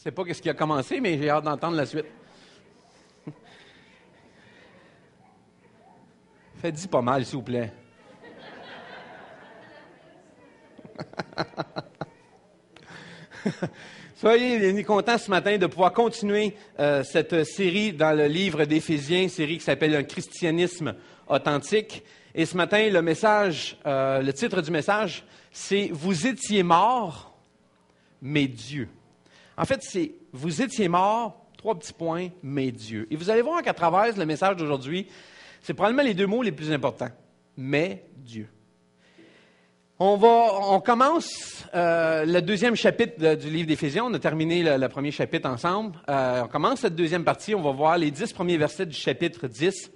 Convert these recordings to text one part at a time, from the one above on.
sais pas ce qui a commencé, mais j'ai hâte d'entendre la suite. Faites-y pas mal, s'il vous plaît. Soyez contents ce matin de pouvoir continuer cette série dans le livre d'Éphésiens, série qui s'appelle « Un christianisme authentique ». Et ce matin, le titre du message, c'est « Vous étiez morts, mais Dieu ». En fait, c'est « Vous étiez morts, 3 petits points, mais Dieu ». Et vous allez voir qu'à travers le message d'aujourd'hui, c'est probablement les 2 mots les plus importants. « Mais Dieu ». On commence le 2e chapitre du livre d'Éphésiens. On a terminé le premier chapitre ensemble. On commence cette 2e partie. On va voir les 10 premiers versets du chapitre 10.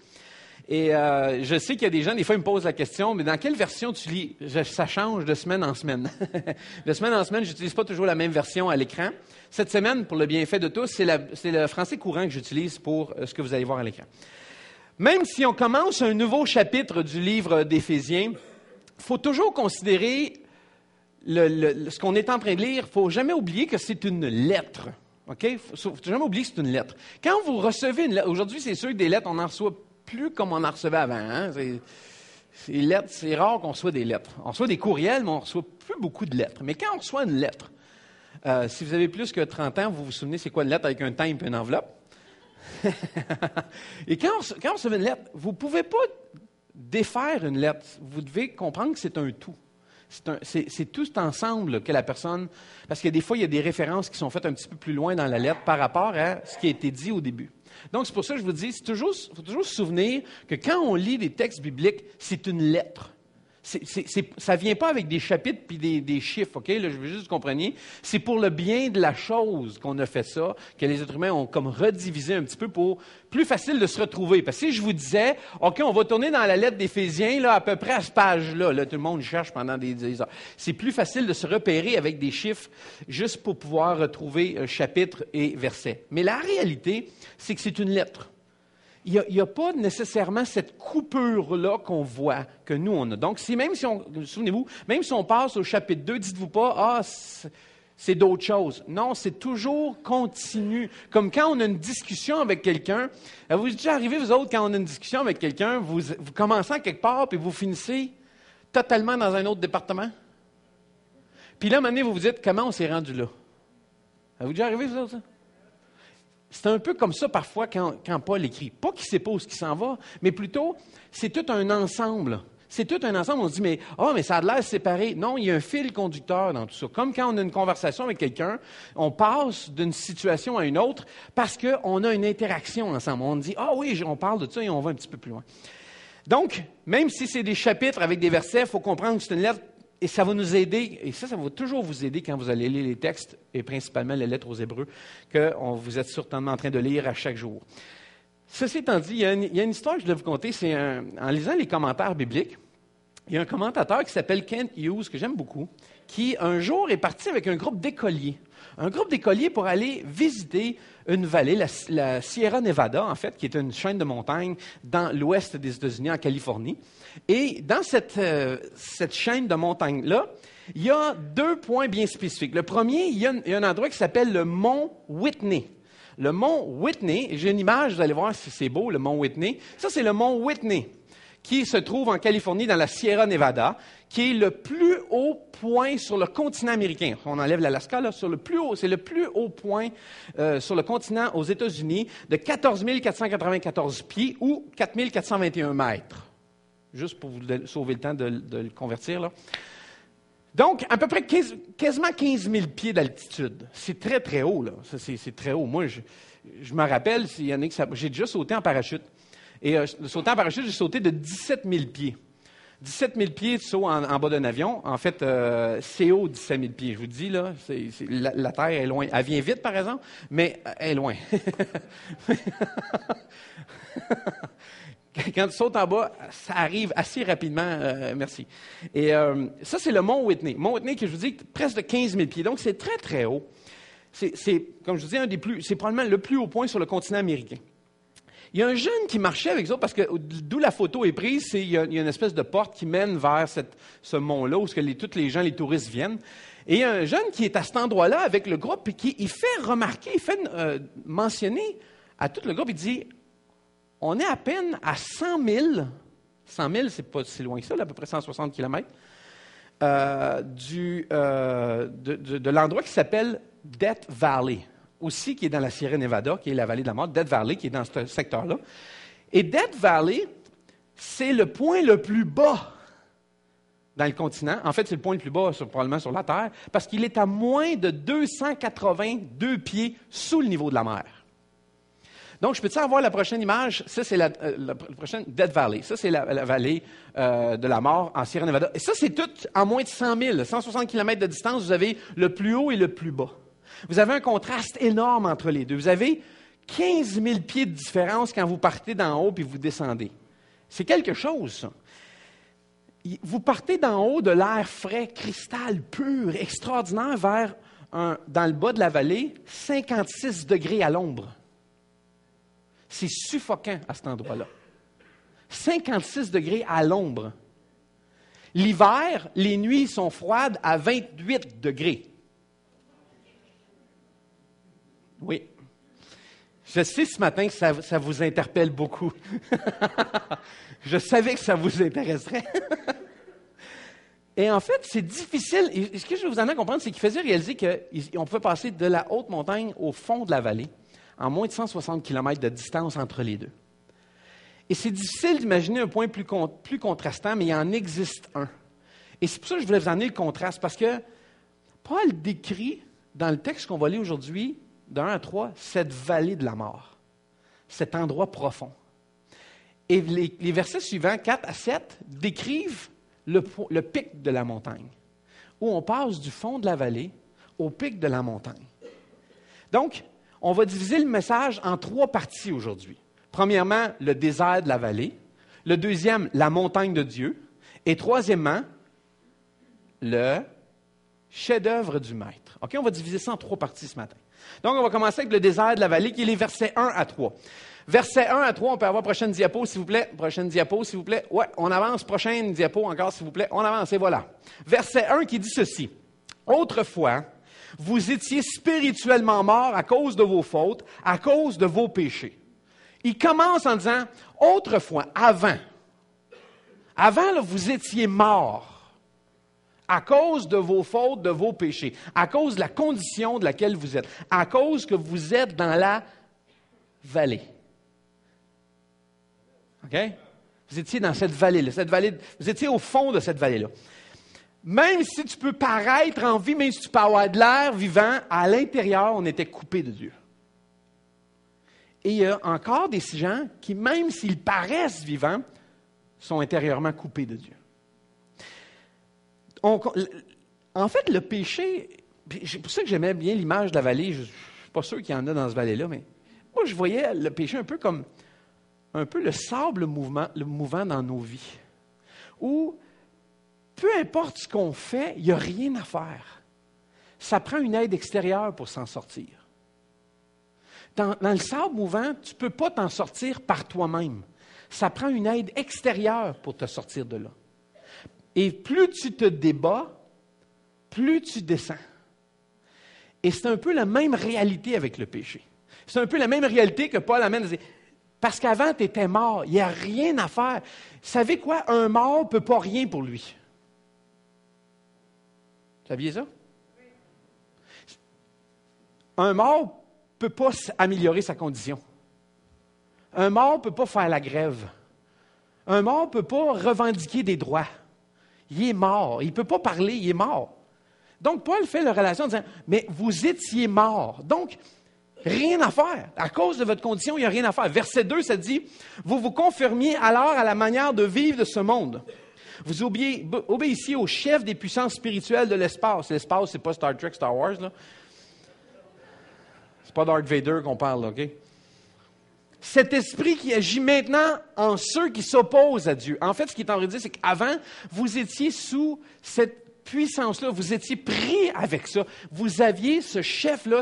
Et je sais qu'il y a des gens, des fois, ils me posent la question, mais dans quelle version tu lis? Ça change de semaine en semaine. De semaine en semaine, je n'utilise pas toujours la même version à l'écran. Cette semaine, pour le bienfait de tous, c'est le français courant que j'utilise pour ce que vous allez voir à l'écran. Même si on commence un nouveau chapitre du livre d'Éphésiens, il faut toujours considérer ce qu'on est en train de lire. Il ne faut jamais oublier que c'est une lettre. OK? Il ne faut jamais oublier que c'est une lettre. Quand vous recevez une lettre, aujourd'hui, c'est sûr que des lettres, on n'en reçoit plus comme on en recevait avant. Hein? C'est rare qu'on reçoit des lettres. On reçoit des courriels, mais on ne reçoit plus beaucoup de lettres. Mais quand on reçoit une lettre, si vous avez plus que 30 ans, vous vous souvenez c'est quoi une lettre avec un timbre et une enveloppe? Et quand on reçoit une lettre, vous ne pouvez pas défaire une lettre. Vous devez comprendre que c'est un tout. C'est tout cet ensemble que la personne... Parce que des fois, il y a des références qui sont faites un petit peu plus loin dans la lettre par rapport à ce qui a été dit au début. Donc, c'est pour ça que je vous dis, il faut toujours se souvenir que quand on lit des textes bibliques, c'est une lettre. Ça ne vient pas avec des chapitres puis des chiffres, OK? Là, je veux juste que vous compreniez. C'est pour le bien de la chose qu'on a fait ça, que les êtres humains ont comme redivisé un petit peu pour plus facile de se retrouver. Parce que si je vous disais, OK, on va tourner dans la lettre d'Éphésiens, là, à peu près à ce page-là, là, tout le monde cherche pendant des heures. C'est plus facile de se repérer avec des chiffres juste pour pouvoir retrouver chapitre et verset. Mais la réalité, c'est que c'est une lettre. Il n'y a pas nécessairement cette coupure-là qu'on voit, que nous, on a. Donc, souvenez-vous, même si on passe au chapitre 2, dites-vous pas, c'est d'autres choses. Non, c'est toujours continu. Comme quand on a une discussion avec quelqu'un, vous êtes déjà arrivé, vous autres, quand on a une discussion avec quelqu'un, vous commencez à quelque part, puis vous finissez totalement dans un autre département. Puis là, à un moment donné, vous vous dites, comment on s'est rendu là? Vous déjà arrivé, vous autres, ça? C'est un peu comme ça parfois quand Paul écrit. Pas qu'il ne sait pas où il s'en va, mais plutôt, c'est tout un ensemble. C'est tout un ensemble. On se dit, mais ça a l'air séparé. Non, il y a un fil conducteur dans tout ça. Comme quand on a une conversation avec quelqu'un, on passe d'une situation à une autre parce qu'on a une interaction ensemble. On dit, oui, on parle de ça et on va un petit peu plus loin. Donc, même si c'est des chapitres avec des versets, il faut comprendre que c'est une lettre. Et ça va nous aider, et ça va toujours vous aider quand vous allez lire les textes, et principalement les lettres aux Hébreux, que vous êtes certainement en train de lire à chaque jour. Ceci étant dit, il y a une histoire que je dois vous conter, en lisant les commentaires bibliques, il y a un commentateur qui s'appelle Kent Hughes, que j'aime beaucoup, qui un jour est parti avec un groupe d'écoliers. Un groupe d'écoliers pour aller visiter une vallée, la Sierra Nevada, en fait, qui est une chaîne de montagnes dans l'ouest des États-Unis, en Californie. Et dans cette chaîne de montagnes-là, il y a 2 points bien spécifiques. Le premier, il y a un endroit qui s'appelle le mont Whitney. Le mont Whitney, j'ai une image, vous allez voir si c'est beau, le mont Whitney. Ça, c'est le mont Whitney, qui se trouve en Californie, dans la Sierra Nevada, qui est le plus haut point sur le continent américain. On enlève l'Alaska, là, c'est le plus haut point sur le continent aux États-Unis, de 14 494 pieds ou 4 421 mètres. Juste pour vous sauver le temps de le convertir, là. Donc, à peu près quasiment 15 000 pieds d'altitude. C'est très, très haut, là. C'est très haut. Moi, je me rappelle, j'ai déjà sauté en parachute. Et sauter en parachute, j'ai sauté de 17 000 pieds. 17 000 pieds de saut en bas d'un avion. En fait, c'est haut 17 000 pieds. Je vous dis, là, la Terre est loin. Elle vient vite, par exemple, mais elle est loin. Quand tu sautes en bas, ça arrive assez rapidement. Merci. Et ça, c'est le mont Whitney. Mont Whitney, que je vous dis, presque de 15 000 pieds. Donc, c'est très, très haut. C'est comme je vous dis, c'est probablement le plus haut point sur le continent américain. Il y a un jeune qui marchait avec eux autres, parce que d'où la photo est prise, il y a une espèce de porte qui mène vers ce mont-là, où tous les gens, les touristes viennent. Et il y a un jeune qui est à cet endroit-là avec le groupe, et il fait remarquer, il fait mentionner à tout le groupe, il dit, on est à peine à 100 000, 100 000, c'est pas si loin que ça, là, à peu près 160 km, de l'endroit qui s'appelle Death Valley, aussi qui est dans la Sierra Nevada, qui est la vallée de la mort, Death Valley, qui est dans ce secteur-là. Et Death Valley, c'est le point le plus bas dans le continent. En fait, c'est le point le plus bas probablement sur la Terre, parce qu'il est à moins de 282 pieds sous le niveau de la mer. Donc, je peux-tu avoir la prochaine image? Ça, c'est la prochaine Death Valley. Ça, c'est la vallée de la mort en Sierra Nevada. Et ça, c'est tout en moins de 100 000. 160 km de distance, vous avez le plus haut et le plus bas. Vous avez un contraste énorme entre les deux. Vous avez 15 000 pieds de différence quand vous partez d'en haut puis vous descendez. C'est quelque chose, ça. Vous partez d'en haut de l'air frais, cristal pur, extraordinaire, vers, dans le bas de la vallée, 56 degrés à l'ombre. C'est suffocant à cet endroit-là. 56 degrés à l'ombre. L'hiver, les nuits sont froides à 28 degrés. Oui. Je sais ce matin que ça vous interpelle beaucoup. Je savais que ça vous intéresserait. Et en fait, c'est difficile. Et ce que je veux vous en comprendre, c'est qu'il faisait réaliser qu'on pouvait passer de la haute montagne au fond de la vallée, en moins de 160 km de distance entre les deux. Et c'est difficile d'imaginer un point plus contrastant, mais il en existe un. Et c'est pour ça que je voulais vous emmener le contraste, parce que Paul décrit, dans le texte qu'on va lire aujourd'hui, de 1 à 3, cette vallée de la mort, cet endroit profond. Et les versets suivants, 4 à 7, décrivent le pic de la montagne, où on passe du fond de la vallée au pic de la montagne. Donc, on va diviser le message en 3 parties aujourd'hui. Premièrement, le désert de la vallée. Le deuxième, la montagne de Dieu. Et troisièmement, le chef-d'œuvre du Maître. OK, on va diviser ça en 3 parties ce matin. Donc, on va commencer avec le désert de la vallée, qui est les versets 1 à 3. Versets 1 à 3, on peut avoir prochaine diapo, s'il vous plaît. Prochaine diapo, s'il vous plaît. Ouais, on avance. Prochaine diapo encore, s'il vous plaît. On avance, et voilà. Verset 1 qui dit ceci. « Autrefois, vous étiez spirituellement morts à cause de vos fautes, à cause de vos péchés. » Il commence en disant, « Autrefois, avant, là, vous étiez morts à cause de vos fautes, de vos péchés, à cause de la condition de laquelle vous êtes, à cause que vous êtes dans la vallée. » OK? Vous étiez dans cette vallée-là. Vous étiez au fond de cette vallée-là. Même si tu peux paraître en vie, même si tu peux avoir de l'air vivant, à l'intérieur, on était coupé de Dieu. Et il y a encore des gens qui, même s'ils paraissent vivants, sont intérieurement coupés de Dieu. En fait, le péché, c'est pour ça que j'aimais bien l'image de la vallée. Je ne suis pas sûr qu'il y en a dans ce vallée-là, mais moi, je voyais le péché un peu comme le sable mouvant dans nos vies, où peu importe ce qu'on fait, il n'y a rien à faire. Ça prend une aide extérieure pour s'en sortir. Dans le sable mouvant, tu ne peux pas t'en sortir par toi-même. Ça prend une aide extérieure pour te sortir de là. Et plus tu te débats, plus tu descends. Et c'est un peu la même réalité avec le péché. C'est un peu la même réalité que Paul amène à dire, parce qu'avant, tu étais mort, il n'y a rien à faire. Vous savez quoi? Un mort ne peut pas rien pour lui. Vous saviez ça? Un mort ne peut pas améliorer sa condition. Un mort ne peut pas faire la grève. Un mort ne peut pas revendiquer des droits. Il est mort. Il ne peut pas parler, il est mort. Donc, Paul fait la relation en disant, mais vous étiez mort. Donc, rien à faire. À cause de votre condition, il n'y a rien à faire. Verset 2, ça dit, vous vous conformiez alors à la manière de vivre de ce monde. Vous obéissiez au chef des puissances spirituelles de l'espace. L'espace, c'est pas Star Trek, Star Wars, là. C'est pas Darth Vader qu'on parle, là, OK? Cet esprit qui agit maintenant en ceux qui s'opposent à Dieu. En fait, ce qui est en train de dire, c'est qu'avant, vous étiez sous cette puissance-là, vous étiez pris avec ça. Vous aviez ce chef-là,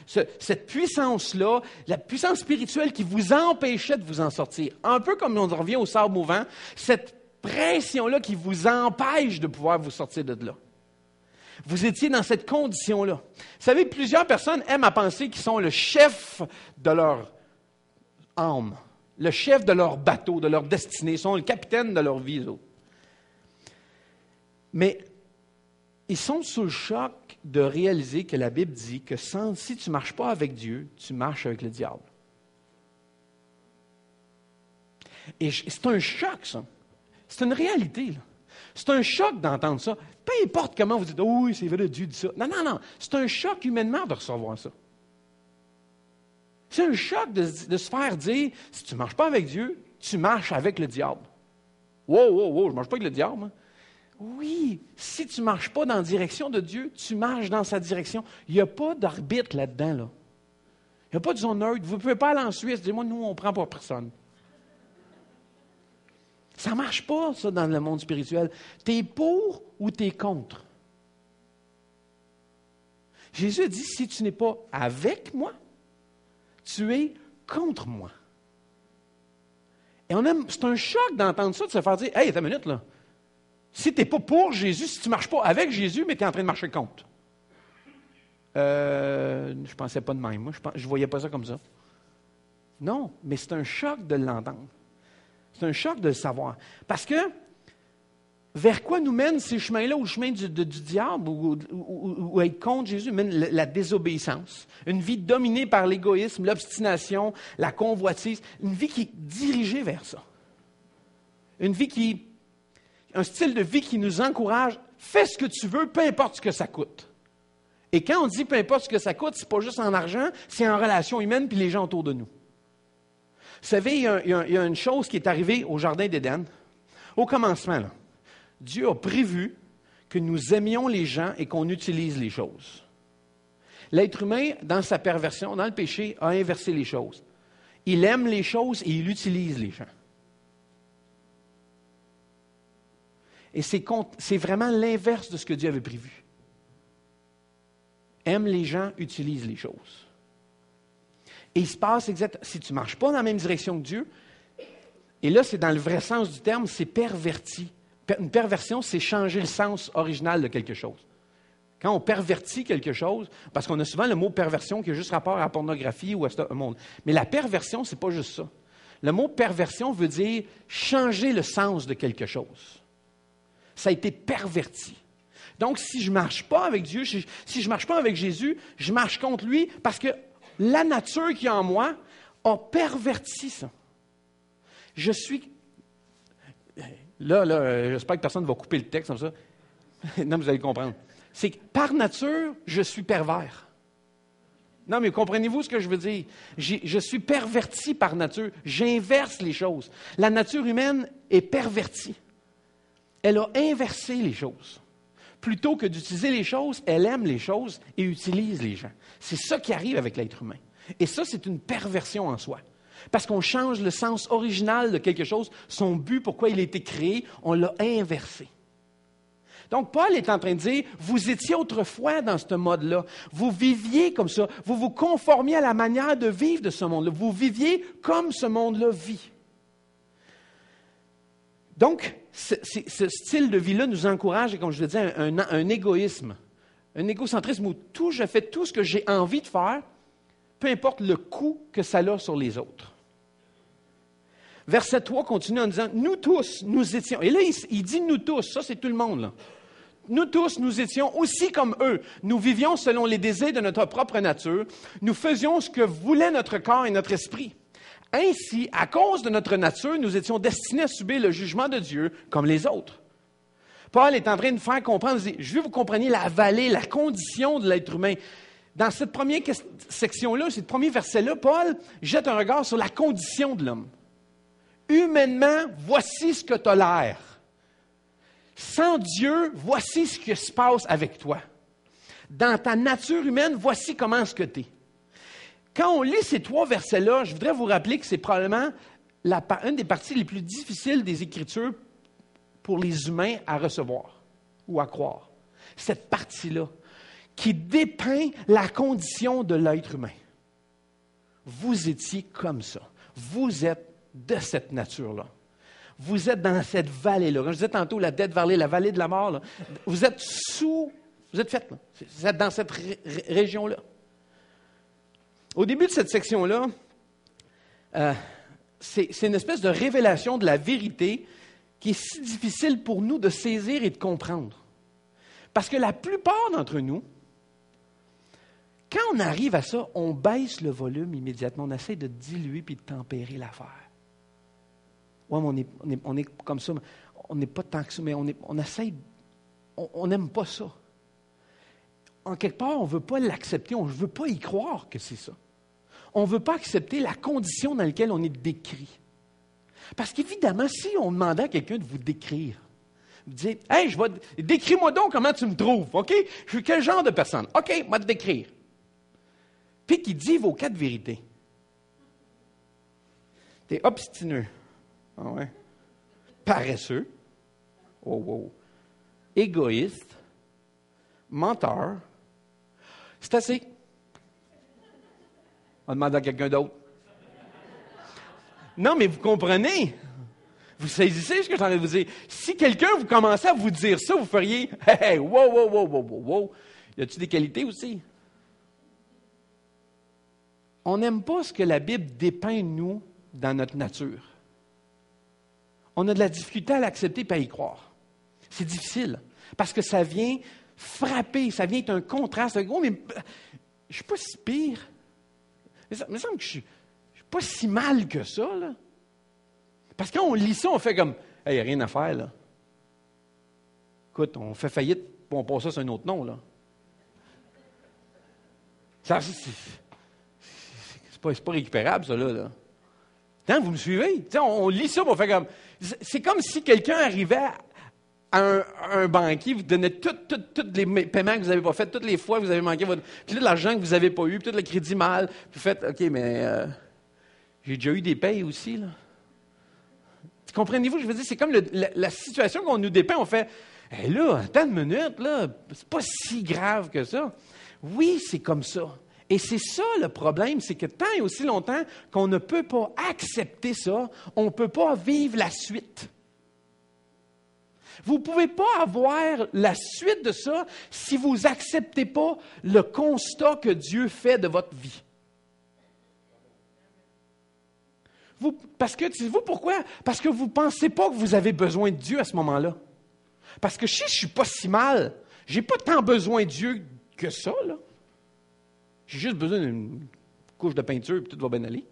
cette puissance-là, la puissance spirituelle qui vous empêchait de vous en sortir. Un peu comme on revient au sable mouvant, cette pression-là qui vous empêche de pouvoir vous sortir de là. Vous étiez dans cette condition-là. Vous savez, plusieurs personnes aiment à penser qu'ils sont le chef de leur âme, le chef de leur bateau, de leur destinée, ils sont le capitaine de leur vie. Mais ils sont sous le choc de réaliser que la Bible dit que si tu ne marches pas avec Dieu, tu marches avec le diable. Et c'est un choc, ça. C'est une réalité, là. C'est un choc d'entendre ça. Peu importe comment vous dites « Oh oui, c'est vrai, Dieu dit ça ». Non. C'est un choc humainement de recevoir ça. C'est un choc de se faire dire « Si tu ne marches pas avec Dieu, tu marches avec le diable ». Wow, je ne marche pas avec le diable. Hein? Oui, si tu ne marches pas dans la direction de Dieu, tu marches dans sa direction. Il n'y a pas d'arbitre là-dedans. Là. Il n'y a pas de zone neutre. Vous ne pouvez pas aller en Suisse et dire « Moi, nous, on ne prend pas personne ». Ça ne marche pas, ça, dans le monde spirituel. Tu es pour ou tu es contre? Jésus a dit, si tu n'es pas avec moi, tu es contre moi. Et c'est un choc d'entendre ça, de se faire dire, « Hey, attends une minute, là. Si tu n'es pas pour Jésus, si tu ne marches pas avec Jésus, mais tu es en train de marcher contre. » Je ne pensais pas de même. Moi, je ne voyais pas ça comme ça. Non, mais c'est un choc de l'entendre. C'est un choc de le savoir. Parce que, vers quoi nous mènent ces chemins-là, ou le chemin du diable, ou être contre Jésus, mène la désobéissance. Une vie dominée par l'égoïsme, l'obstination, la convoitise. Une vie qui est dirigée vers ça. Un style de vie qui nous encourage, fais ce que tu veux, peu importe ce que ça coûte. Et quand on dit peu importe ce que ça coûte, c'est pas juste en argent, c'est en relation humaine puis les gens autour de nous. Vous savez, il y a une chose qui est arrivée au Jardin d'Éden. Au commencement, là, Dieu a prévu que nous aimions les gens et qu'on utilise les choses. L'être humain, dans sa perversion, dans le péché, a inversé les choses. Il aime les choses et il utilise les gens. Et c'est vraiment l'inverse de ce que Dieu avait prévu. Aime les gens, utilise les choses. Et il se passe exactement, si tu ne marches pas dans la même direction que Dieu, et là, c'est dans le vrai sens du terme, c'est perverti. Une perversion, c'est changer le sens original de quelque chose. Quand on pervertit quelque chose, parce qu'on a souvent le mot perversion qui a juste rapport à la pornographie ou à ce monde. Mais la perversion, c'est pas juste ça. Le mot perversion veut dire changer le sens de quelque chose. Ça a été perverti. Donc, si je ne marche pas avec Dieu, si je ne marche pas avec Jésus, je marche contre lui parce que la nature qui est en moi a perverti ça. Je suis... Là, j'espère que personne ne va couper le texte comme ça. Non, vous allez comprendre. C'est que par nature, je suis pervers. Non, mais comprenez-vous ce que je veux dire? Je suis perverti par nature. J'inverse les choses. La nature humaine est pervertie. Elle a inversé les choses. Plutôt que d'utiliser les choses, elle aime les choses et utilise les gens. C'est ça qui arrive avec l'être humain. Et ça, c'est une perversion en soi. Parce qu'on change le sens original de quelque chose, son but, pourquoi il a été créé, on l'a inversé. Donc, Paul est en train de dire, vous étiez autrefois dans ce mode-là. Vous viviez comme ça. Vous vous conformiez à la manière de vivre de ce monde-là. Vous viviez comme ce monde-là vit. Donc, ce style de vie-là nous encourage, et comme je le disais, un égoïsme, un égocentrisme où je fais tout ce que j'ai envie de faire, peu importe le coût que ça a sur les autres. Verset 3 continue en disant, nous tous, nous étions, et là il dit nous tous, ça c'est tout le monde là. Nous tous, nous étions aussi comme eux. Nous vivions selon les désirs de notre propre nature. Nous faisions ce que voulait notre corps et notre esprit. Ainsi, à cause de notre nature, nous étions destinés à subir le jugement de Dieu comme les autres. Paul est en train de faire comprendre, je veux que vous compreniez la vallée, la condition de l'être humain. Dans cette première section-là, ce premier verset-là, Paul jette un regard sur la condition de l'homme. Humainement, voici ce que tu as l'air. Sans Dieu, voici ce qui se passe avec toi. Dans ta nature humaine, voici comment ce que tu es. Quand on lit ces trois versets-là, je voudrais vous rappeler que c'est probablement une des parties les plus difficiles des Écritures pour les humains à recevoir ou à croire. cette partie-là, qui dépeint la condition de l'être humain. Vous étiez comme ça. Vous êtes de cette nature-là. Vous êtes dans cette vallée-là. Quand je disais tantôt la Death Valley, la vallée de la mort, là, vous êtes fait là. Vous êtes dans cette région-là. Au début de cette section-là, c'est une espèce de révélation de la vérité qui est si difficile pour nous de saisir et de comprendre. Parce que la plupart d'entre nous, quand on arrive à ça, on baisse le volume immédiatement. On essaie de diluer puis de tempérer l'affaire. Oui, mais on est comme ça. On n'est pas tant que ça, mais on essaie. On n'aime pas ça. En quelque part, on ne veut pas l'accepter. On ne veut pas y croire que c'est ça. On ne veut pas accepter la condition dans laquelle on est décrit. Parce qu'évidemment, si on demandait à quelqu'un de vous décrire, vous dites, « Hey, décris-moi donc comment tu me trouves, OK? Je suis quel genre de personne? OK, moi te décrire. » Puis qu'il dit vos 4 vérités. T'es obstineux. Ah ouais. Paresseux. Oh, wow. Égoïste. Menteur. C'est assez. On demande à quelqu'un d'autre. Non, mais vous comprenez. Vous saisissez ce que j'ai envie de vous dire. Si quelqu'un vous commençait à vous dire ça, vous feriez « Hey, wow, wow, wow, wow, wow, wow. Y a-t-il des qualités aussi? » On n'aime pas ce que la Bible dépeint, nous, dans notre nature. On a de la difficulté à l'accepter et à y croire. C'est difficile, parce que ça vient frapper, ça vient être un contraste. Oh, mais je ne suis pas si pire. Il me semble que je ne suis pas si mal que ça, là. Parce que quand on lit ça, on fait comme « Hey, il n'y a rien à faire, là. » Écoute, on fait faillite, puis on passe ça sur un autre nom, là. Ça, c'est pas récupérable, ça, là. Hein, vous me suivez? On lit ça, on fait comme... C'est comme si quelqu'un arrivait à un banquier, vous donnait tous les paiements que vous n'avez pas fait, toutes les fois que vous avez manqué votre... Puis là, l'argent que vous n'avez pas eu, puis tout le crédit mal. Puis vous faites, OK, mais j'ai déjà eu des payes aussi, là. Comprenez-vous? Je veux dire, c'est comme la situation qu'on nous dépeint. On fait, hey, là, attends une minute, là, c'est pas si grave que ça. Oui, c'est comme ça. Et c'est ça le problème, c'est que tant et aussi longtemps qu'on ne peut pas accepter ça, on ne peut pas vivre la suite. Vous ne pouvez pas avoir la suite de ça si vous n'acceptez pas le constat que Dieu fait de votre vie. Savez-vous pourquoi? Parce que vous ne pensez pas que vous avez besoin de Dieu à ce moment-là. Parce que si je ne suis pas si mal, je n'ai pas tant besoin de Dieu que ça, là. J'ai juste besoin d'une couche de peinture et tout va bien aller.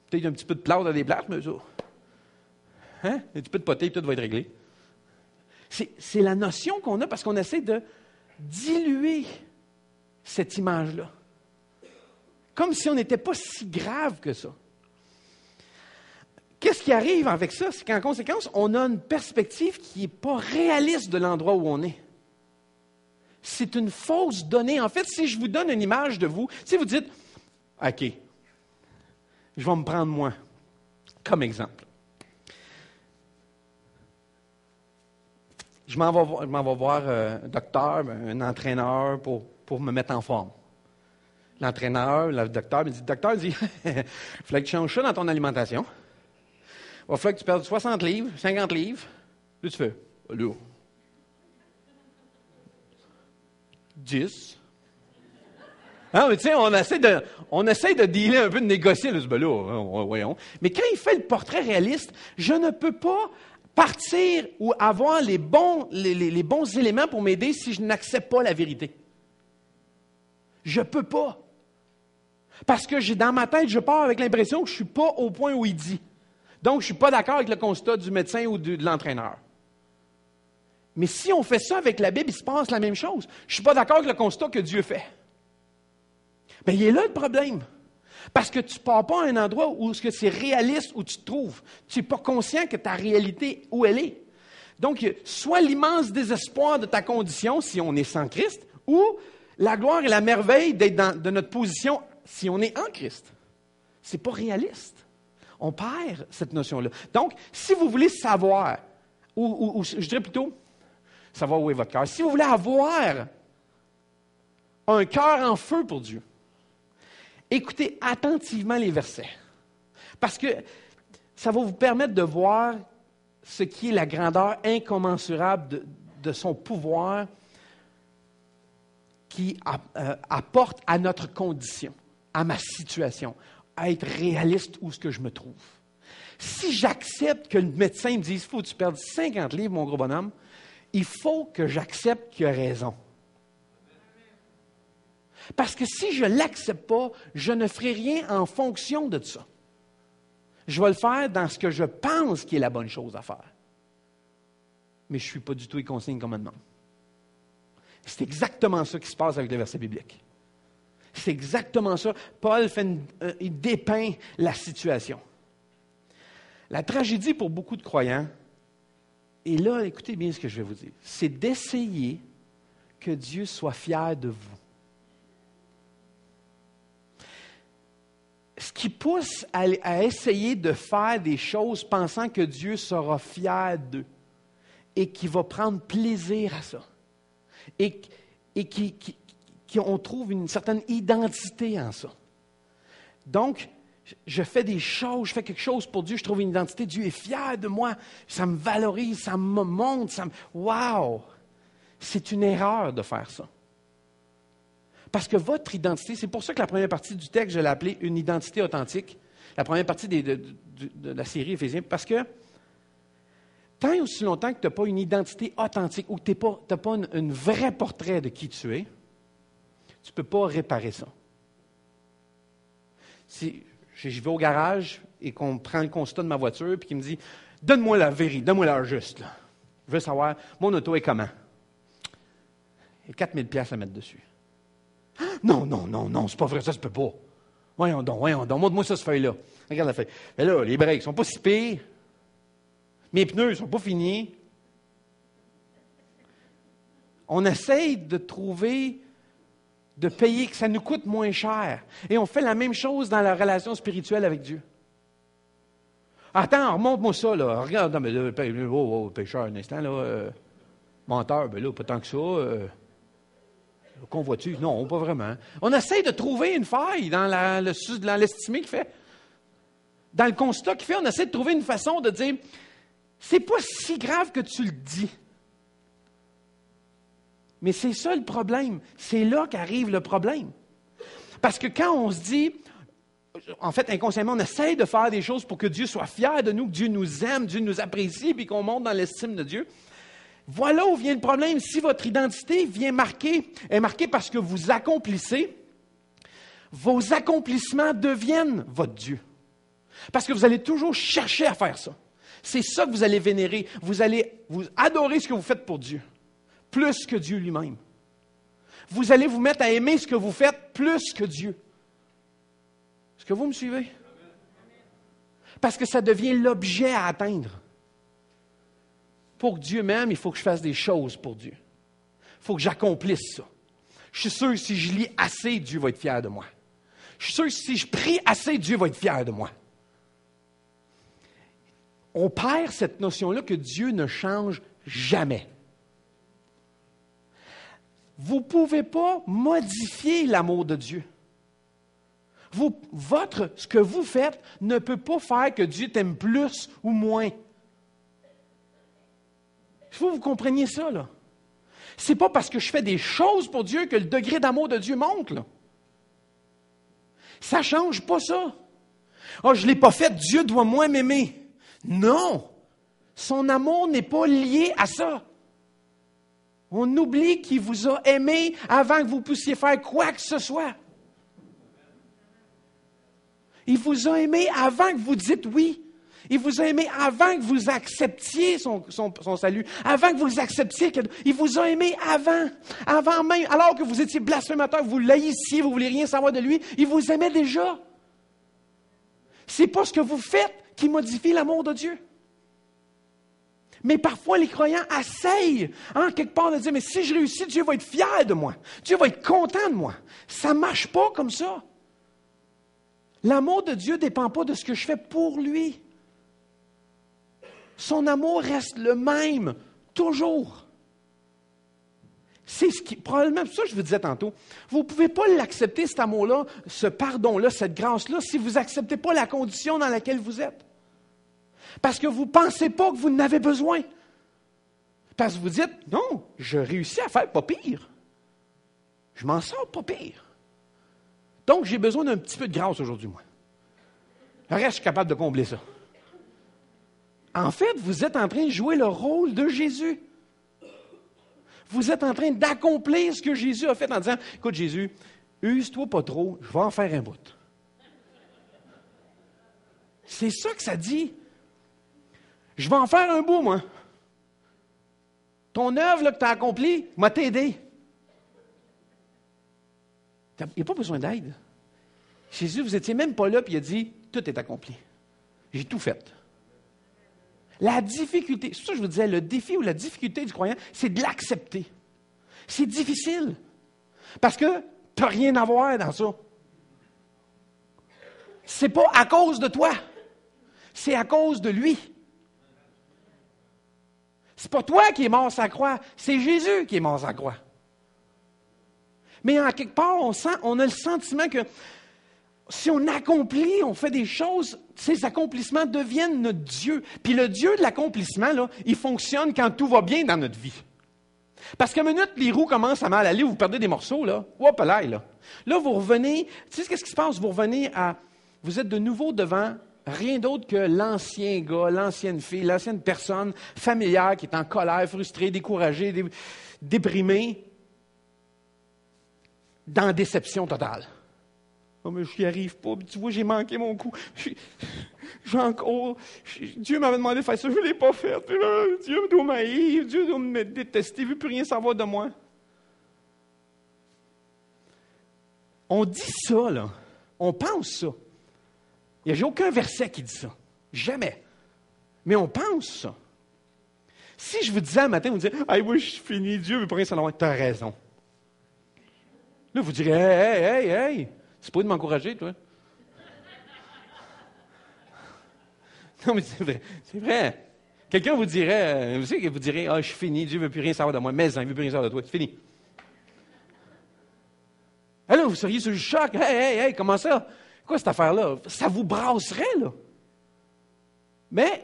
Peut-être un petit peu de plâtre dans des places, mais ça. Hein? Un petit peu de poté et tout va être réglé. C'est la notion qu'on a parce qu'on essaie de diluer cette image-là. Comme si on n'était pas si grave que ça. Qu'est-ce qui arrive avec ça? C'est qu'en conséquence, on a une perspective qui n'est pas réaliste de l'endroit où on est. C'est une fausse donnée. En fait, si je vous donne une image de vous, si vous dites, OK, je vais me prendre moi comme exemple. Je m'en vais voir un docteur, un entraîneur pour me mettre en forme. L'entraîneur, le docteur me dit, il fallait que tu changes ça dans ton alimentation. Il va falloir que tu perdes 60 livres, 50 livres. Là, tu fais, là. 10. Ah, mais tu sais, on essaie de dealer un peu, de négocier. Là, voyons. Mais quand il fait le portrait réaliste, je ne peux pas partir ou avoir les bons éléments pour m'aider si je n'accepte pas la vérité. Je ne peux pas. Parce que dans ma tête, je pars avec l'impression que je ne suis pas au point où il dit. Donc, je ne suis pas d'accord avec le constat du médecin ou de l'entraîneur. Mais si on fait ça avec la Bible, il se passe la même chose. Je ne suis pas d'accord avec le constat que Dieu fait. Mais il est là le problème. Parce que tu ne pars pas à un endroit où c'est réaliste, où tu te trouves. Tu n'es pas conscient que ta réalité, où elle est. Donc, soit l'immense désespoir de ta condition, si on est sans Christ, ou la gloire et la merveille d'être de notre position si on est en Christ. Ce n'est pas réaliste. On perd cette notion-là. Donc, si vous voulez savoir, ou je dirais plutôt, savoir où est votre cœur. Si vous voulez avoir un cœur en feu pour Dieu, écoutez attentivement les versets. Parce que ça va vous permettre de voir ce qui est la grandeur incommensurable de son pouvoir qui apporte à notre condition, à ma situation, à être réaliste où ce que je me trouve. Si j'accepte que le médecin me dise « il faut que tu perdes 50 livres, mon gros bonhomme », il faut que j'accepte qu'il a raison. Parce que si je ne l'accepte pas, je ne ferai rien en fonction de ça. Je vais le faire dans ce que je pense qui est la bonne chose à faire. Mais je ne suis pas du tout les consignes qu'on me demande. C'est exactement ça qui se passe avec les versets bibliques. C'est exactement ça. Paul il dépeint la situation. La tragédie pour beaucoup de croyants, et là, écoutez bien ce que je vais vous dire, c'est d'essayer que Dieu soit fier de vous. Ce qui pousse à essayer de faire des choses pensant que Dieu sera fier d'eux et qui va prendre plaisir à ça. Et qu'on trouve une certaine identité en ça. Donc, je fais des choses, je fais quelque chose pour Dieu, je trouve une identité, Dieu est fier de moi, ça me valorise, ça me montre, wow! C'est une erreur de faire ça. Parce que votre identité, c'est pour ça que la première partie du texte, je l'ai appelée une identité authentique, la première partie de la série Éphésiens, parce que tant et aussi longtemps que tu n'as pas une identité authentique ou que tu n'as pas une vraie portrait de qui tu es, tu ne peux pas réparer ça. Si je vais au garage et qu'on prend le constat de ma voiture et qu'il me dit « Donne-moi la vérité, donne-moi l'heure juste. Là. Je veux savoir, mon auto est comment? » Il y a 4 000 $ à mettre dessus. « Non, c'est pas vrai, ça se peut pas. Voyons donc, montre-moi ça, cette feuille-là. Regarde la feuille. Mais là, les breaks sont pas si pires. Mes pneus ne sont pas finis. » On essaye de payer, que ça nous coûte moins cher. Et on fait la même chose dans la relation spirituelle avec Dieu. Attends, remonte-moi ça, là. Regarde, non, mais là, pécheur, un instant, là. Menteur, ben là, pas tant que ça. Convoiture, non, pas vraiment. On essaye de trouver une faille dans l'estimé qu'il fait. Dans le constat qu'il fait, on essaie de trouver une façon de dire c'est pas si grave que tu le dis. Mais c'est ça le problème. C'est là qu'arrive le problème. Parce que quand on se dit, en fait, inconsciemment, on essaye de faire des choses pour que Dieu soit fier de nous, que Dieu nous aime, Dieu nous apprécie, puis qu'on monte dans l'estime de Dieu. Voilà où vient le problème. Si votre identité est marquée parce que vous accomplissez, vos accomplissements deviennent votre Dieu. Parce que vous allez toujours chercher à faire ça. C'est ça que vous allez vénérer. Vous allez vous adorer ce que vous faites pour Dieu, plus que Dieu lui-même. Vous allez vous mettre à aimer ce que vous faites plus que Dieu. Est-ce que vous me suivez? Parce que ça devient l'objet à atteindre. Pour que Dieu m'aime, il faut que je fasse des choses pour Dieu. Il faut que j'accomplisse ça. Je suis sûr que si je lis assez, Dieu va être fier de moi. Je suis sûr que si je prie assez, Dieu va être fier de moi. On perd cette notion-là que Dieu ne change jamais. Vous ne pouvez pas modifier l'amour de Dieu. Ce que vous faites ne peut pas faire que Dieu t'aime plus ou moins. Il faut que vous compreniez ça, là. C'est pas parce que je fais des choses pour Dieu que le degré d'amour de Dieu monte, là. Ça ne change pas ça. Ah, je ne l'ai pas fait, Dieu doit moins m'aimer. Non! Son amour n'est pas lié à ça. On oublie qu'il vous a aimé avant que vous puissiez faire quoi que ce soit. Il vous a aimé avant que vous dites oui. Il vous a aimé avant que vous acceptiez son salut, avant que vous acceptiez. Il vous a aimé avant même, alors que vous étiez blasphémateur, vous l'haïssiez, vous ne vouliez rien savoir de lui, il vous aimait déjà. C'est pas ce que vous faites qui modifie l'amour de Dieu. Mais parfois, les croyants essayent, quelque part, de dire, mais si je réussis, Dieu va être fier de moi. Dieu va être content de moi. Ça ne marche pas comme ça. L'amour de Dieu ne dépend pas de ce que je fais pour lui. Son amour reste le même, toujours. C'est probablement ça que je vous disais tantôt. Vous ne pouvez pas l'accepter, cet amour-là, ce pardon-là, cette grâce-là, si vous n'acceptez pas la condition dans laquelle vous êtes. Parce que vous ne pensez pas que vous en avez besoin. Parce que vous dites, non, je réussis à faire pas pire. Je m'en sors pas pire. Donc, j'ai besoin d'un petit peu de grâce aujourd'hui, moi. Le reste, je suis capable de combler ça. En fait, vous êtes en train de jouer le rôle de Jésus. Vous êtes en train d'accomplir ce que Jésus a fait en disant, écoute Jésus, use-toi pas trop, je vais en faire un bout. C'est ça que ça dit. Je vais en faire un bout, moi. Ton œuvre là, que tu as accomplie m'a t'aidé. Il n'y a pas besoin d'aide. Jésus, vous n'étiez même pas là, puis il a dit, tout est accompli. J'ai tout fait. La difficulté, c'est ça que je vous disais, le défi ou la difficulté du croyant, c'est de l'accepter. C'est difficile. Parce que tu n'as rien à voir dans ça. C'est pas à cause de toi. C'est à cause de lui. C'est pas toi qui es mort sur la croix, c'est Jésus qui est mort sur la croix. Mais en quelque part, on a le sentiment que si on accomplit, on fait des choses, ces accomplissements deviennent notre Dieu. Puis le Dieu de l'accomplissement, là, il fonctionne quand tout va bien dans notre vie. Parce qu'à minute, les roues commencent à mal aller, vous perdez des morceaux, là. Hop là. Là, vous revenez, tu sais qu'est-ce qui se passe? Vous êtes de nouveau devant rien d'autre que l'ancien gars, l'ancienne fille, l'ancienne personne familière qui est en colère, frustrée, découragée, déprimée, dans la déception totale. Oh, mais je n'y arrive pas. Tu vois, j'ai manqué mon coup. Dieu m'avait demandé de faire ça, je ne l'ai pas fait. Dieu doit m'haïr, Dieu doit me détester, il ne veut plus rien savoir de moi. On dit ça, là. On pense ça. Il n'y a aucun verset qui dit ça. Jamais. Mais on pense ça. Si je vous disais un matin, vous disiez, ah oui, je suis fini, Dieu ne veut plus rien savoir. Tu as raison. Là, vous direz, hey. C'est pas de m'encourager, toi. Non, mais c'est vrai. Quelqu'un vous dirait, vous savez, vous direz, je suis fini, Dieu ne veut plus rien savoir de moi. Mais il ne veut plus rien savoir de toi, c'est fini. Alors, vous seriez sur le choc. Hey, comment ça? Quoi cette affaire-là? Ça vous brasserait, là. Mais,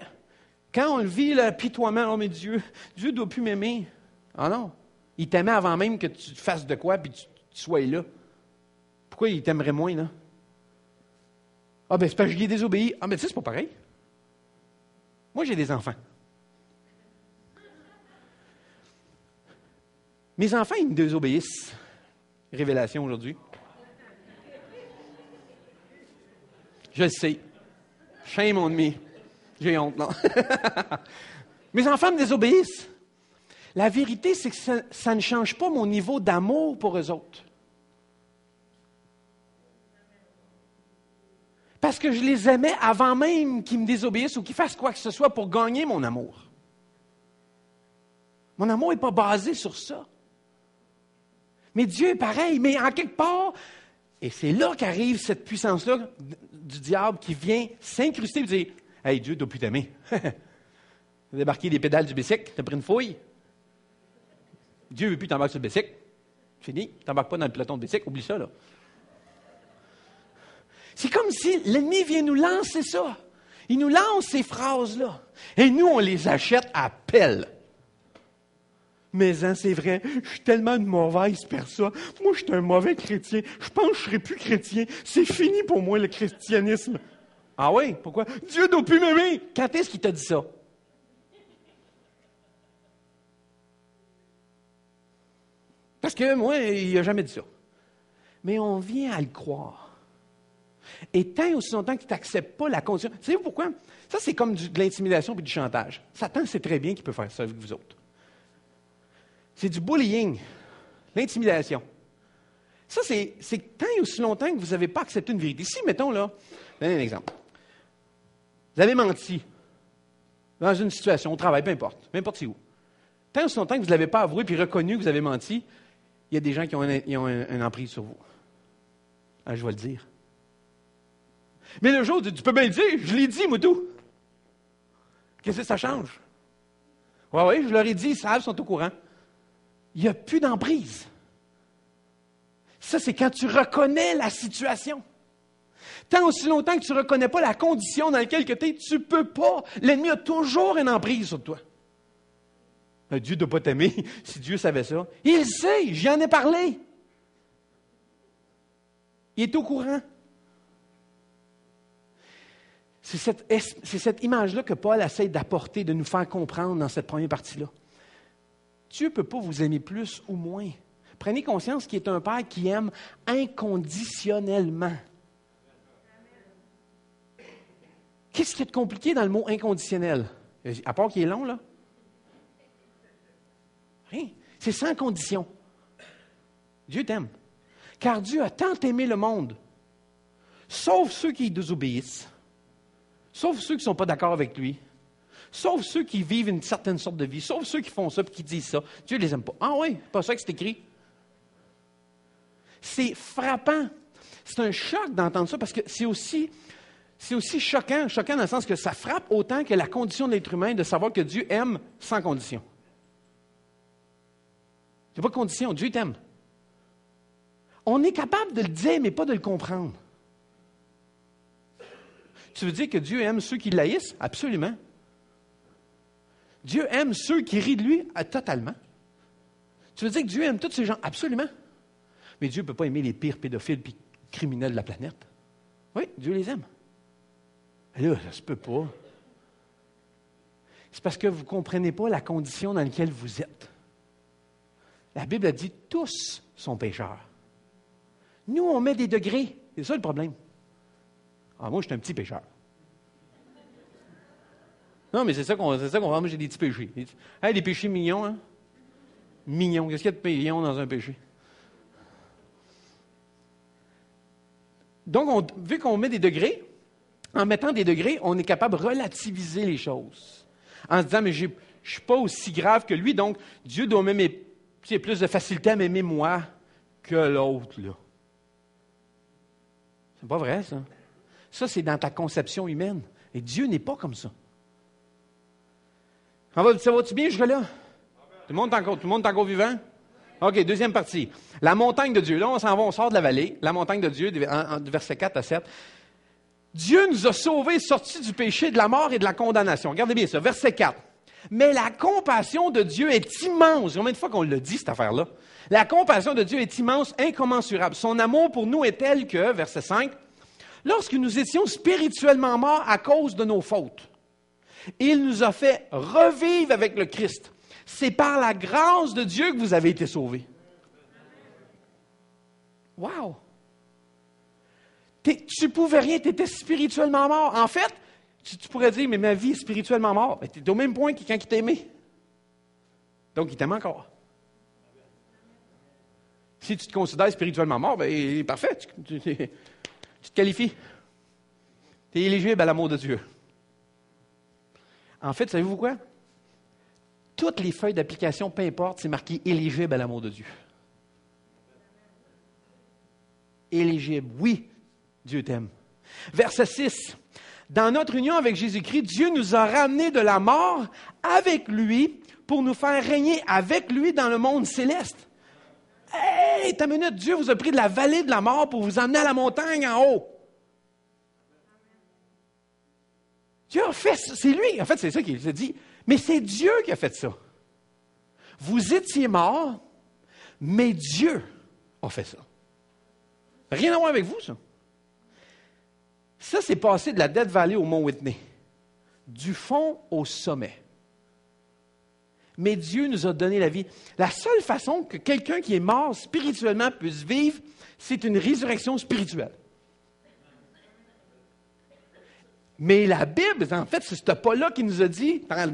quand on le vit, là, pitoiement, oh, mais Dieu ne doit plus m'aimer. Ah non. Il t'aimait avant même que tu fasses de quoi puis tu sois là. Pourquoi il t'aimerait moins, là? Ah, ben, c'est parce que je lui ai désobéi. Ah, mais tu sais, c'est pas pareil. Moi, j'ai des enfants. Mes enfants, ils me désobéissent. Révélation aujourd'hui. Je le sais. Shame on me. J'ai honte, non? Mes enfants me désobéissent. La vérité, c'est que ça ne change pas mon niveau d'amour pour eux autres. Parce que je les aimais avant même qu'ils me désobéissent ou qu'ils fassent quoi que ce soit pour gagner mon amour. Mon amour n'est pas basé sur ça. Mais Dieu est pareil, mais en quelque part, et c'est là qu'arrive cette puissance-là du diable qui vient s'incruster et dire « Hey, Dieu ne doit plus t'aimer. Tu as débarqué des pédales du bicycle, tu as pris une fouille. Dieu ne veut plus t'embarquer sur le bicycle. Fini, tu n'embarques pas dans le peloton de bicycle, oublie ça, là. » C'est comme si l'ennemi vient nous lancer ça. Il nous lance ces phrases-là. Et nous, on les achète à pelle. Mais hein, c'est vrai, je suis tellement une mauvaise personne. Moi, je suis un mauvais chrétien. Je pense que je ne serai plus chrétien. C'est fini pour moi, le christianisme. Ah oui? Pourquoi? Dieu ne doit plus m'aimer. Quand est-ce qu'il t'a dit ça? Parce que moi, il n'a jamais dit ça. Mais on vient à le croire. Et tant et aussi longtemps que tu n'acceptes pas la condition... Savez-vous pourquoi? Ça, c'est comme de l'intimidation et du chantage. Satan sait très bien qu'il peut faire ça avec vous autres. C'est du bullying, l'intimidation. Ça, c'est tant et aussi longtemps que vous n'avez pas accepté une vérité. Si, mettons, là, donnez un exemple. Vous avez menti dans une situation, au travail, peu importe c'est où. Tant et aussi longtemps que vous ne l'avez pas avoué puis reconnu que vous avez menti, il y a des gens qui ont une emprise sur vous. Ah, je vais le dire. Mais le jour, tu peux bien le dire, je l'ai dit, moi tout. Qu'est-ce que ça change? Oui, je leur ai dit, ils savent, ils sont au courant. il n'y a plus d'emprise. Ça, c'est quand tu reconnais la situation. Tant aussi longtemps que tu ne reconnais pas la condition dans laquelle tu es, tu ne peux pas. L'ennemi a toujours une emprise sur toi. Dieu ne doit pas t'aimer si Dieu savait ça. Il le sait, j'y en ai parlé. Il est au courant. C'est cette image-là que Paul essaie d'apporter, de nous faire comprendre dans cette première partie-là. Dieu ne peut pas vous aimer plus ou moins. Prenez conscience qu'il est un Père qui aime inconditionnellement. Qu'est-ce qui est compliqué dans le mot inconditionnel? À part qu'il est long, là? Rien. C'est sans condition. Dieu t'aime. Car Dieu a tant aimé le monde, sauf ceux qui désobéissent, sauf ceux qui ne sont pas d'accord avec lui, sauf ceux qui vivent une certaine sorte de vie, sauf ceux qui font ça et qui disent ça. Dieu ne les aime pas. Ah oui, c'est pas ça que c'est écrit. C'est frappant. C'est un choc d'entendre ça parce que c'est aussi choquant dans le sens que ça frappe autant que la condition de l'être humain de savoir que Dieu aime sans condition. Il n'y a pas de condition, Dieu t'aime. On est capable de le dire, mais pas de le comprendre. Tu veux dire que Dieu aime ceux qui l'haïssent? Absolument. Dieu aime ceux qui rient de lui? Totalement. Tu veux dire que Dieu aime tous ces gens? Absolument. Mais Dieu ne peut pas aimer les pires pédophiles et criminels de la planète. Oui, Dieu les aime. Mais là, ça ne se peut pas. C'est parce que vous ne comprenez pas la condition dans laquelle vous êtes. La Bible a dit « tous sont pécheurs ». Nous, on met des degrés. C'est ça le problème. Ah, moi, je suis un petit pécheur. Non, mais c'est ça qu'on voit. Moi, j'ai des petits péchés. Des péchés mignons, hein? Mignons. Qu'est-ce qu'il y a de mignon dans un péché? Donc, vu qu'on met des degrés, en mettant des degrés, on est capable de relativiser les choses. En se disant, mais je ne suis pas aussi grave que lui, donc Dieu doit m'aimer. Il y a plus de facilité à m'aimer moi que l'autre, là. C'est pas vrai, ça. Ça, c'est dans ta conception humaine. Et Dieu n'est pas comme ça. Ça va-tu bien jusque-là? Tout le monde est encore vivant? OK, deuxième partie. La montagne de Dieu. Là, on sort de la vallée. La montagne de Dieu, versets 4 à 7. Dieu nous a sauvés, sortis du péché, de la mort et de la condamnation. Regardez bien ça, verset 4. Mais la compassion de Dieu est immense. Combien de fois qu'on l'a dit, cette affaire-là? La compassion de Dieu est immense, incommensurable. Son amour pour nous est tel que, verset 5, lorsque nous étions spirituellement morts à cause de nos fautes, il nous a fait revivre avec le Christ. C'est par la grâce de Dieu que vous avez été sauvés. Wow! Tu ne pouvais rien, tu étais spirituellement mort. En fait, tu pourrais dire, mais ma vie est spirituellement morte. Tu es au même point que quand il t'a aimé. Donc, il t'aime encore. Si tu te considères spirituellement mort, bien, parfait, tu te qualifies. Tu es éligible à l'amour de Dieu. En fait, savez-vous quoi? Toutes les feuilles d'application, peu importe, c'est marqué éligible à l'amour de Dieu. Éligible, oui, Dieu t'aime. Verset 6. Dans notre union avec Jésus-Christ, Dieu nous a ramenés de la mort avec lui pour nous faire régner avec lui dans le monde céleste. Hey, ta minute, Dieu vous a pris de la vallée de la mort pour vous emmener à la montagne en haut. Dieu a fait ça, c'est lui. En fait, c'est ça qu'il s'est dit. Mais c'est Dieu qui a fait ça. Vous étiez morts, mais Dieu a fait ça. Rien à voir avec vous, ça. Ça, c'est passé de la Death Valley au Mont Whitney. Du fond au sommet. Mais Dieu nous a donné la vie. La seule façon que quelqu'un qui est mort spirituellement puisse vivre, c'est une résurrection spirituelle. Mais la Bible, en fait, c'est ce pas-là qui nous a dit, dans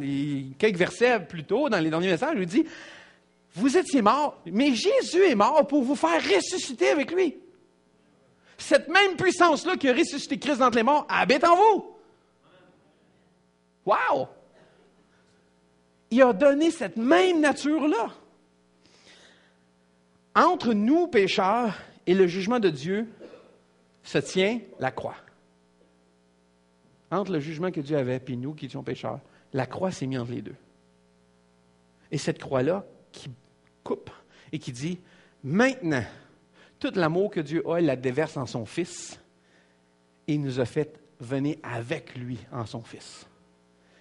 quelques versets plus tôt, dans les derniers messages, il nous dit, vous étiez morts, mais Jésus est mort pour vous faire ressusciter avec lui. Cette même puissance-là qui a ressuscité Christ d'entre les morts habite en vous. Wow! Il a donné cette même nature-là. Entre nous, pécheurs, et le jugement de Dieu, se tient la croix. Entre le jugement que Dieu avait et nous qui étions pécheurs, la croix s'est mise entre les deux. Et cette croix-là qui coupe et qui dit, maintenant, tout l'amour que Dieu a, il la déverse en son Fils et il nous a fait venir avec lui en son Fils.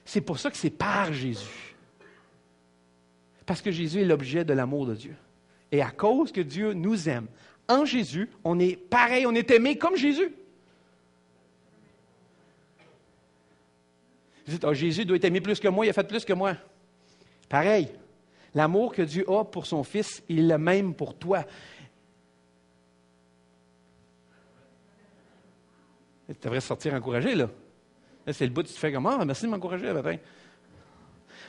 C'est pour ça que c'est par Jésus. Parce que Jésus est l'objet de l'amour de Dieu. Et à cause que Dieu nous aime, en Jésus, on est pareil, on est aimé comme Jésus. Vous dites, Jésus doit être aimé plus que moi, il a fait plus que moi. Pareil. L'amour que Dieu a pour son Fils, il est le même pour toi. Tu devrais sortir encouragé, là. Là, c'est le bout, tu te fais comme, merci de m'encourager le matin.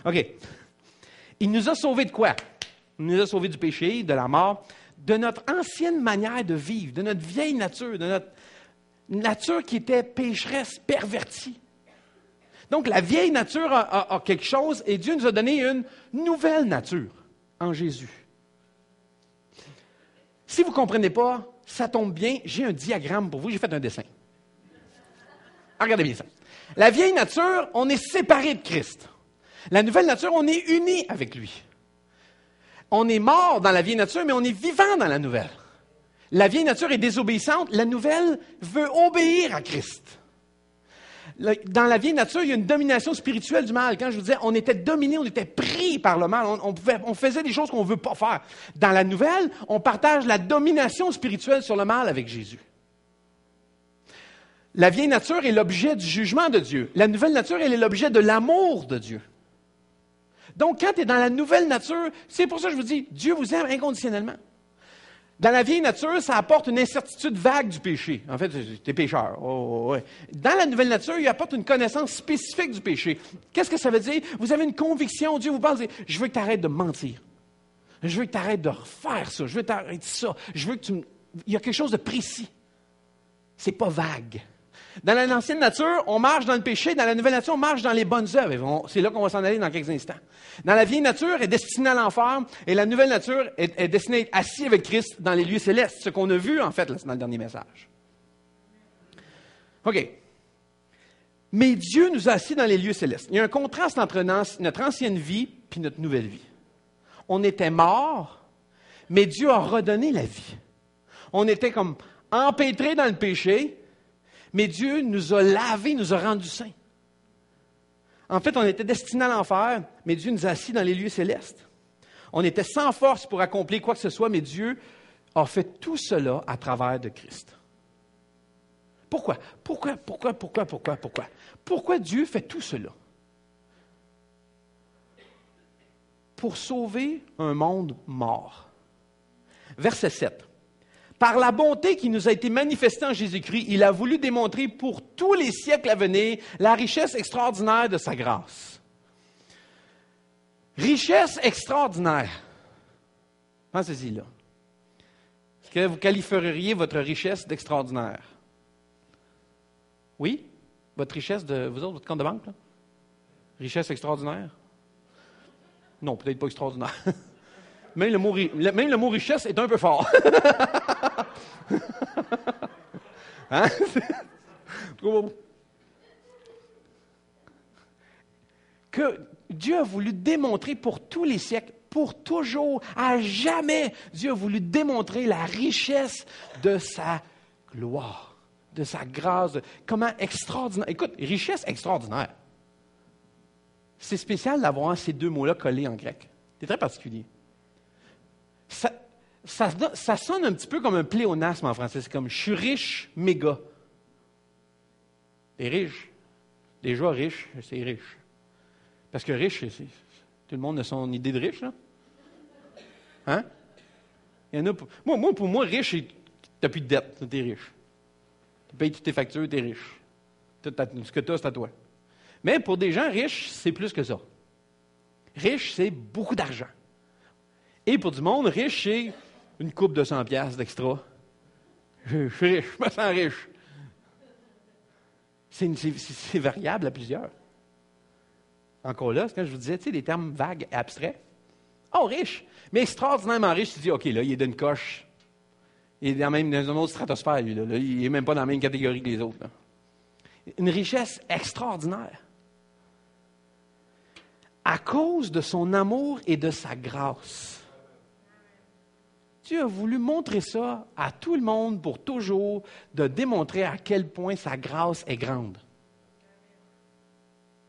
OK. Il nous a sauvés de quoi? Il nous a sauvés du péché, de la mort, de notre ancienne manière de vivre, de notre vieille nature, de notre nature qui était pécheresse, pervertie. Donc, la vieille nature a quelque chose et Dieu nous a donné une nouvelle nature en Jésus. Si vous ne comprenez pas, ça tombe bien, j'ai un diagramme pour vous, j'ai fait un dessin. Regardez bien ça. La vieille nature, on est séparé de Christ. La nouvelle nature, on est unis avec lui. On est mort dans la vieille nature, mais on est vivant dans la nouvelle. La vieille nature est désobéissante, la nouvelle veut obéir à Christ. Dans la vieille nature, il y a une domination spirituelle du mal. Quand je vous disais, on était dominé, on était pris par le mal, on faisait des choses qu'on ne veut pas faire. Dans la nouvelle, on partage la domination spirituelle sur le mal avec Jésus. La vieille nature est l'objet du jugement de Dieu. La nouvelle nature, elle est l'objet de l'amour de Dieu. Donc, quand tu es dans la nouvelle nature, c'est pour ça que je vous dis, Dieu vous aime inconditionnellement. Dans la vieille nature, ça apporte une incertitude vague du péché. En fait, tu es pécheur. Ouais. Dans la nouvelle nature, il apporte une connaissance spécifique du péché. Qu'est-ce que ça veut dire? Vous avez une conviction, Dieu vous parle, je veux que tu arrêtes de mentir. Je veux que tu arrêtes de refaire ça. Je veux que tu arrêtes ça. Je veux que tu... Il y a quelque chose de précis. C'est pas vague. Dans l'ancienne nature, on marche dans le péché. Dans la nouvelle nature, on marche dans les bonnes œuvres. C'est là qu'on va s'en aller dans quelques instants. Dans la vieille nature, elle est destinée à l'enfer. Et la nouvelle nature est destinée à être assis avec Christ dans les lieux célestes. Ce qu'on a vu, en fait, là, c'est dans le dernier message. OK. Mais Dieu nous a assis dans les lieux célestes. Il y a un contraste entre notre ancienne vie et notre nouvelle vie. On était morts, mais Dieu a redonné la vie. On était comme empêtrés dans le péché, mais Dieu nous a lavés, nous a rendus saints. En fait, on était destinés à l'enfer, mais Dieu nous a assis dans les lieux célestes. On était sans force pour accomplir quoi que ce soit, mais Dieu a fait tout cela à travers de Christ. Pourquoi? Pourquoi Dieu fait tout cela? Pour sauver un monde mort. Verset 7. Par la bonté qui nous a été manifestée en Jésus-Christ, il a voulu démontrer pour tous les siècles à venir la richesse extraordinaire de sa grâce. Richesse extraordinaire. Pensez-y là. Est-ce que vous qualifieriez votre richesse d'extraordinaire? Oui? Votre richesse de... Vous autres, votre compte de banque, là? Richesse extraordinaire? Non, peut-être pas extraordinaire. Même le mot richesse est un peu fort. Hein? Que Dieu a voulu démontrer pour tous les siècles, pour toujours, à jamais, Dieu a voulu démontrer la richesse de sa gloire, de sa grâce. Comment extraordinaire. Écoute, richesse extraordinaire. C'est spécial d'avoir ces deux mots-là collés en grec. C'est très particulier. Ça sonne un petit peu comme un pléonasme en français. C'est comme « je suis riche, méga ». T'es riche. Déjà riche, c'est riche. Parce que riche, tout le monde a son idée de riche, là. Hein? Il y en a pour moi, riche, t'as plus de dette, t'es riche. Tu payes toutes tes factures, t'es riche. Ce que t'as, c'est à toi. Mais pour des gens riches, c'est plus que ça. Riche, c'est beaucoup d'argent. Et pour du monde, riche, c'est une coupe de 100 piastres d'extra. Je suis riche, je me sens riche. C'est variable à plusieurs. Encore là, c'est quand je vous disais, tu sais, des termes vagues et abstraits. Oh, riche! Mais extraordinairement riche, tu dis, OK, là, il est d'une coche. Il est dans une autre stratosphère, lui. Là. Il n'est même pas dans la même catégorie que les autres. Là. Une richesse extraordinaire. À cause de son amour et de sa grâce. Dieu a voulu montrer ça à tout le monde pour toujours, de démontrer à quel point sa grâce est grande.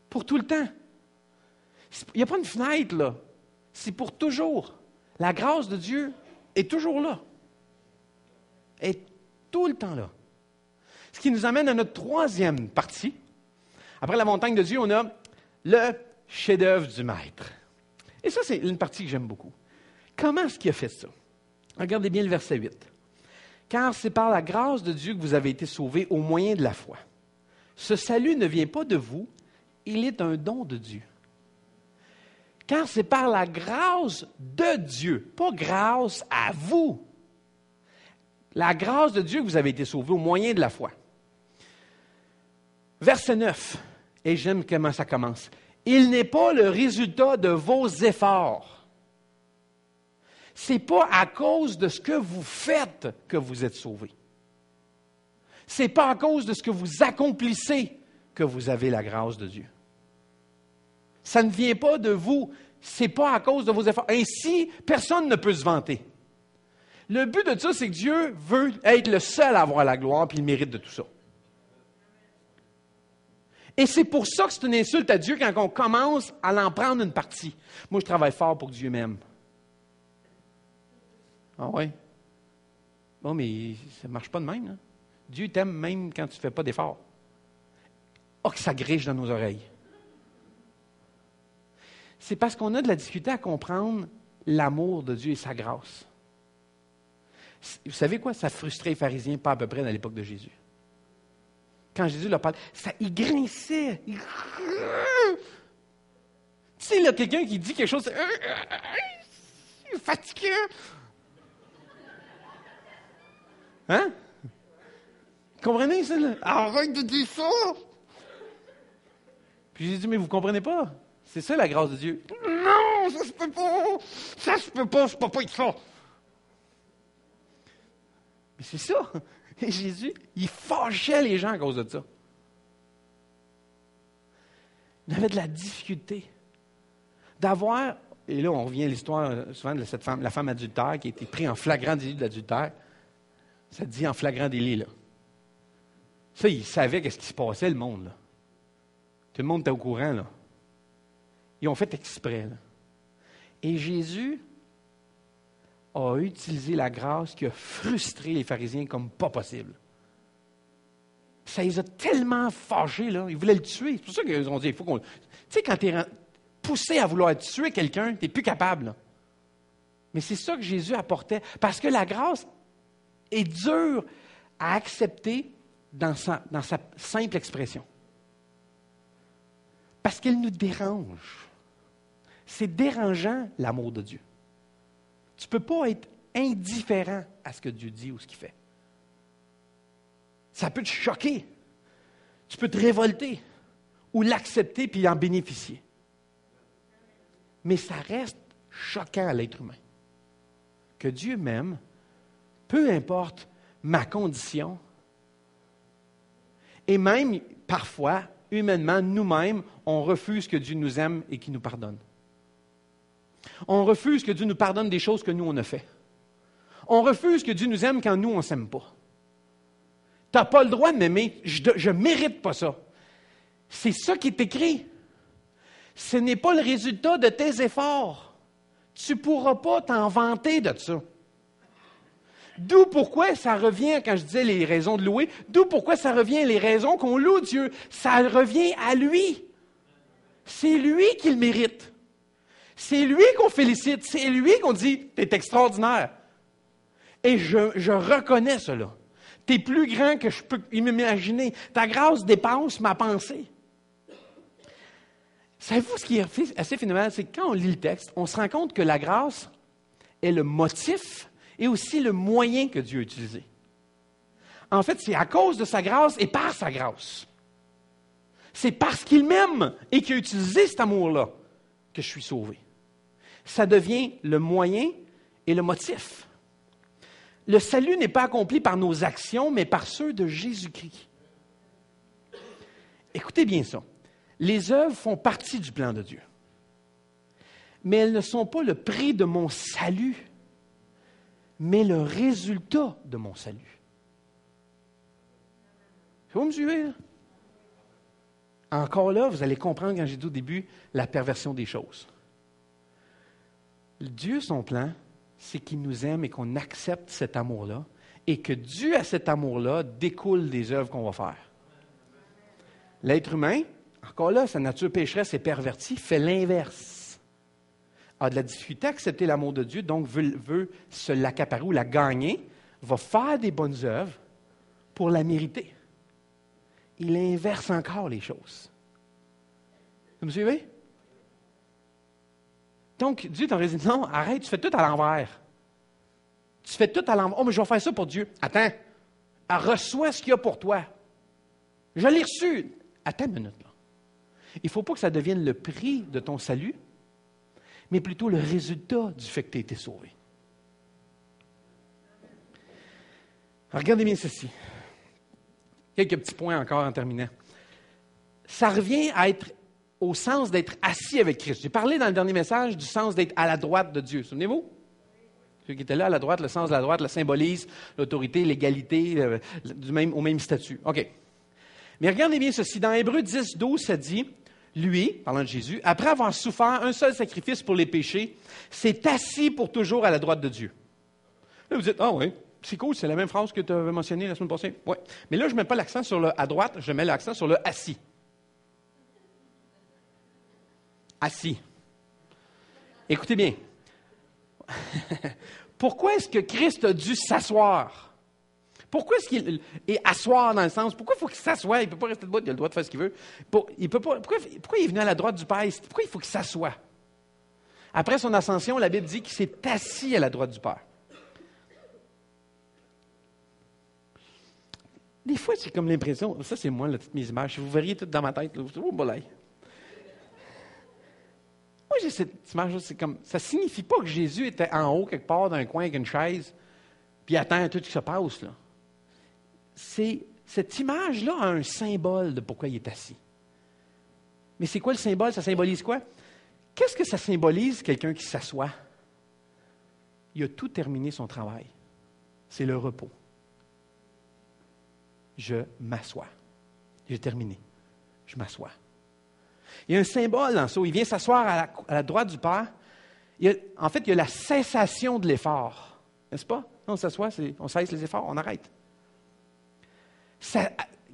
Pour tout le temps. Il n'y a pas une fenêtre, là. C'est pour toujours. La grâce de Dieu est toujours là. Est tout le temps là. Ce qui nous amène à notre troisième partie. Après la montagne de Dieu, on a le chef-d'œuvre du Maître. Et ça, c'est une partie que j'aime beaucoup. Comment est-ce qu'il a fait ça? Regardez bien le verset 8. « Car c'est par la grâce de Dieu que vous avez été sauvés au moyen de la foi. Ce salut ne vient pas de vous, il est un don de Dieu. » Car c'est par la grâce de Dieu, pas grâce à vous. La grâce de Dieu que vous avez été sauvés au moyen de la foi. Verset 9, et j'aime comment ça commence. « Il n'est pas le résultat de vos efforts. » Ce n'est pas à cause de ce que vous faites que vous êtes sauvés. Ce n'est pas à cause de ce que vous accomplissez que vous avez la grâce de Dieu. Ça ne vient pas de vous, ce n'est pas à cause de vos efforts. Ainsi, personne ne peut se vanter. Le but de ça, c'est que Dieu veut être le seul à avoir la gloire et il mérite de tout ça. Et c'est pour ça que c'est une insulte à Dieu quand on commence à en prendre une partie. Moi, je travaille fort pour que Dieu m'aime. Ah oui? Bon, mais ça ne marche pas de même. Hein? Dieu t'aime même quand tu ne fais pas d'efforts. Oh, que ça griche dans nos oreilles. C'est parce qu'on a de la difficulté à comprendre l'amour de Dieu et sa grâce. Vous savez quoi? Ça frustrait les pharisiens pas à peu près dans l'époque de Jésus. Quand Jésus leur parlait, il grinçait. Tu sais, là, quelqu'un qui dit quelque chose, c'est fatiguant. Hein? Comprenez ça, là? Arrête de dire ça! Puis j'ai dit, mais vous ne comprenez pas? C'est ça la grâce de Dieu. Non, ça se peut pas! Ça se peut pas, je ne peux pas être ça! Mais c'est ça! Et Jésus, il fâchait les gens à cause de ça. Il avait de la difficulté d'avoir, et là on revient à l'histoire souvent de cette femme, la femme adultère qui a été prise en flagrant délit d'adultère. Ça dit en flagrant délit, là. Ça, il savait qu'est-ce qui se passait, le monde, là. Tout le monde était au courant, là. Ils ont fait exprès, là. Et Jésus a utilisé la grâce qui a frustré les pharisiens comme pas possible. Ça les a tellement fâchés, là. Ils voulaient le tuer. C'est pour ça qu'ils ont dit, il faut qu'on... Tu sais, quand tu es poussé à vouloir tuer quelqu'un, tu n'es plus capable, là. Mais c'est ça que Jésus apportait. Parce que la grâce est dure à accepter dans sa simple expression. Parce qu'elle nous dérange. C'est dérangeant, l'amour de Dieu. Tu ne peux pas être indifférent à ce que Dieu dit ou ce qu'il fait. Ça peut te choquer. Tu peux te révolter ou l'accepter puis en bénéficier. Mais ça reste choquant à l'être humain. Que Dieu m'aime, peu importe ma condition, et même, parfois, humainement, nous-mêmes, on refuse que Dieu nous aime et qu'il nous pardonne. On refuse que Dieu nous pardonne des choses que nous, on a fait. On refuse que Dieu nous aime quand nous, on ne s'aime pas. Tu n'as pas le droit de m'aimer, je ne mérite pas ça. C'est ça qui est écrit. Ce n'est pas le résultat de tes efforts. Tu ne pourras pas t'en vanter de ça. D'où pourquoi ça revient, quand je disais les raisons de louer, d'où pourquoi ça revient les raisons qu'on loue Dieu. Ça revient à lui. C'est lui qui le mérite. C'est lui qu'on félicite. C'est lui qu'on dit « T'es extraordinaire ». Et je reconnais cela. Tu es plus grand que je peux m'imaginer. Ta grâce dépasse ma pensée. Savez-vous ce qui est assez phénoménal? C'est que quand on lit le texte, on se rend compte que la grâce est le motif et aussi le moyen que Dieu a utilisé. En fait, c'est à cause de sa grâce et par sa grâce. C'est parce qu'il m'aime et qu'il a utilisé cet amour-là que je suis sauvé. Ça devient le moyen et le motif. Le salut n'est pas accompli par nos actions, mais par ceux de Jésus-Christ. Écoutez bien ça. Les œuvres font partie du plan de Dieu. Mais elles ne sont pas le prix de mon salut. mais le résultat de mon salut. Vous me suivez, là? Encore là, vous allez comprendre, quand j'ai dit au début, la perversion des choses. Dieu, son plan, c'est qu'il nous aime et qu'on accepte cet amour-là, et que dû à cet amour-là, découlent des œuvres qu'on va faire. L'être humain, encore là, sa nature pécheresse et pervertie, fait l'inverse. A de la difficulté à accepter l'amour de Dieu, donc veut se l'accaparer ou la gagner, va faire des bonnes œuvres pour la mériter. Il inverse encore les choses. Vous me suivez? Donc, Dieu t'aurait dit, non, arrête, tu fais tout à l'envers. Tu fais tout à l'envers. Oh, mais je vais faire ça pour Dieu. Attends, reçois ce qu'il y a pour toi. Je l'ai reçu. Attends une minute, là. Il ne faut pas que ça devienne le prix de ton salut, mais plutôt le résultat du fait que tu as été sauvé. Alors, regardez bien ceci. Quelques petits points encore en terminant. Ça revient à être au sens d'être assis avec Christ. J'ai parlé dans le dernier message du sens d'être à la droite de Dieu. Souvenez-vous? Ceux qui étaient là à la droite, le sens de la droite, le symbolise l'autorité, l'égalité, au même statut. OK. Mais regardez bien ceci. Dans Hébreux 10, 12, ça dit, lui, parlant de Jésus, après avoir souffert un seul sacrifice pour les péchés, s'est assis pour toujours à la droite de Dieu. Là, vous dites, ah oui, c'est cool, c'est la même phrase que tu avais mentionnée la semaine passée. Oui. Mais là, je ne mets pas l'accent sur le à droite, je mets l'accent sur le assis. Assis. Écoutez bien. Pourquoi est-ce que Christ a dû s'asseoir? Pourquoi est-ce qu'il est asseoir dans le sens? Pourquoi il faut qu'il s'assoie? Il ne peut pas rester debout, il a le droit de faire ce qu'il veut. Pourquoi il est venu à la droite du Père? Pourquoi il faut qu'il s'assoie? Après son ascension, la Bible dit qu'il s'est assis à la droite du Père. Des fois, j'ai comme l'impression, ça c'est moi, là, toutes mes images, vous verriez tout dans ma tête, là, oh, bolay. Moi, j'ai cette image-là, c'est comme, ça ne signifie pas que Jésus était en haut, quelque part, dans un coin avec une chaise, puis attend tout ce qui se passe, là. Cette image-là a un symbole de pourquoi il est assis. Mais c'est quoi le symbole? Ça symbolise quoi? Qu'est-ce que ça symbolise, quelqu'un qui s'assoit? Il a tout terminé son travail. C'est le repos. Je m'assois. J'ai terminé. Je m'assois. Il y a un symbole dans ça. Il vient s'asseoir à la droite du Père. En fait, il y a la cessation de l'effort. N'est-ce pas? On s'assoit, on cesse les efforts, on arrête.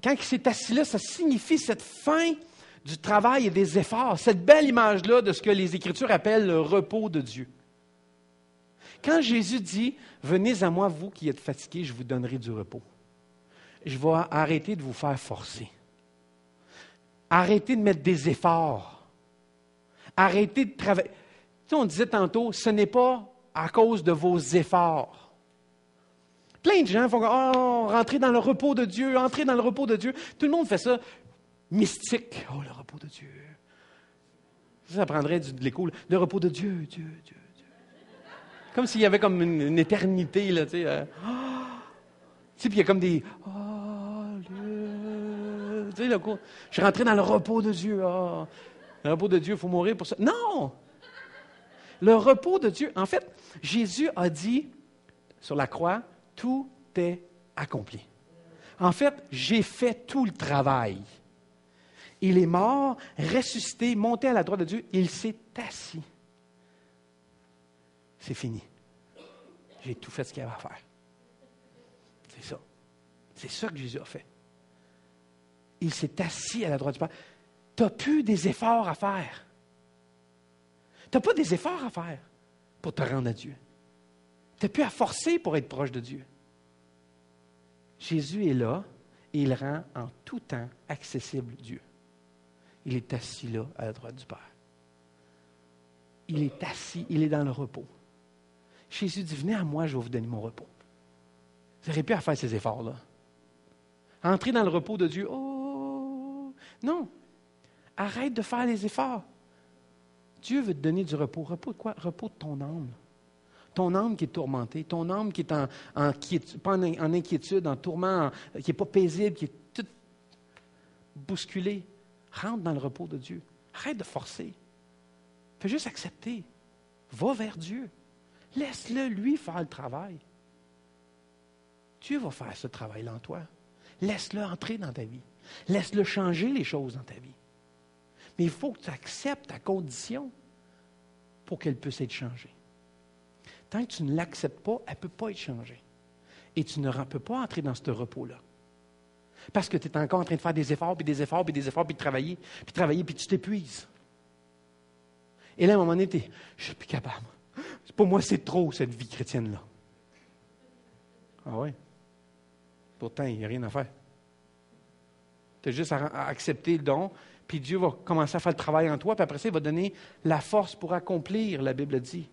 Quand il s'est assis là, ça signifie cette fin du travail et des efforts. Cette belle image-là de ce que les Écritures appellent le repos de Dieu. Quand Jésus dit « Venez à moi, vous qui êtes fatigués, je vous donnerai du repos », je vais arrêter de vous faire forcer. Arrêtez de mettre des efforts. Arrêtez de travailler. Tu sais, on disait tantôt, ce n'est pas à cause de vos efforts. Plein de gens font rentrer dans le repos de Dieu, entrer dans le repos de Dieu. Tout le monde fait ça mystique. Oh, le repos de Dieu. Ça prendrait de l'écoute. Le repos de Dieu, Dieu, Dieu, Dieu. Comme s'il y avait comme une éternité, là, tu sais. Tu sais, puis il y a comme des... Tu sais, je suis rentré dans le repos de Dieu. Oh, le repos de Dieu, il faut mourir pour ça. Non! Le repos de Dieu, en fait, Jésus a dit sur la croix, tout est accompli. En fait, j'ai fait tout le travail. Il est mort, ressuscité, monté à la droite de Dieu, il s'est assis. C'est fini. J'ai tout fait ce qu'il y avait à faire. C'est ça. C'est ça que Jésus a fait. Il s'est assis à la droite du Père. Tu n'as plus des efforts à faire. Tu n'as pas des efforts à faire pour te rendre à Dieu. Tu n'as plus à forcer pour être proche de Dieu. Jésus est là et il rend en tout temps accessible Dieu. Il est assis là à la droite du Père. Il est assis, il est dans le repos. Jésus dit, venez à moi, je vais vous donner mon repos. Vous n'aurez plus à faire ces efforts-là. Entrer dans le repos de Dieu, non. Arrête de faire les efforts. Dieu veut te donner du repos. Repos de quoi? Repos de ton âme. Ton âme qui est tourmentée, ton âme qui est pas en inquiétude, en tourment, qui n'est pas paisible, qui est toute bousculée. Rentre dans le repos de Dieu. Arrête de forcer. Fais juste accepter. Va vers Dieu. Laisse-le, lui, faire le travail. Dieu va faire ce travail-là en toi. Laisse-le entrer dans ta vie. Laisse-le changer les choses dans ta vie. Mais il faut que tu acceptes ta condition pour qu'elle puisse être changée. Tant que tu ne l'acceptes pas, elle ne peut pas être changée. Et tu ne peux pas entrer dans ce repos-là. Parce que tu es encore en train de faire des efforts, puis des efforts, puis des efforts, puis de travailler, puis tu t'épuises. Et là, à un moment donné, je ne suis plus capable. Pour moi, c'est trop, cette vie chrétienne-là. Ah oui? Pourtant, il n'y a rien à faire. Tu as juste à accepter le don, puis Dieu va commencer à faire le travail en toi, puis après ça, il va donner la force pour accomplir, la Bible dit.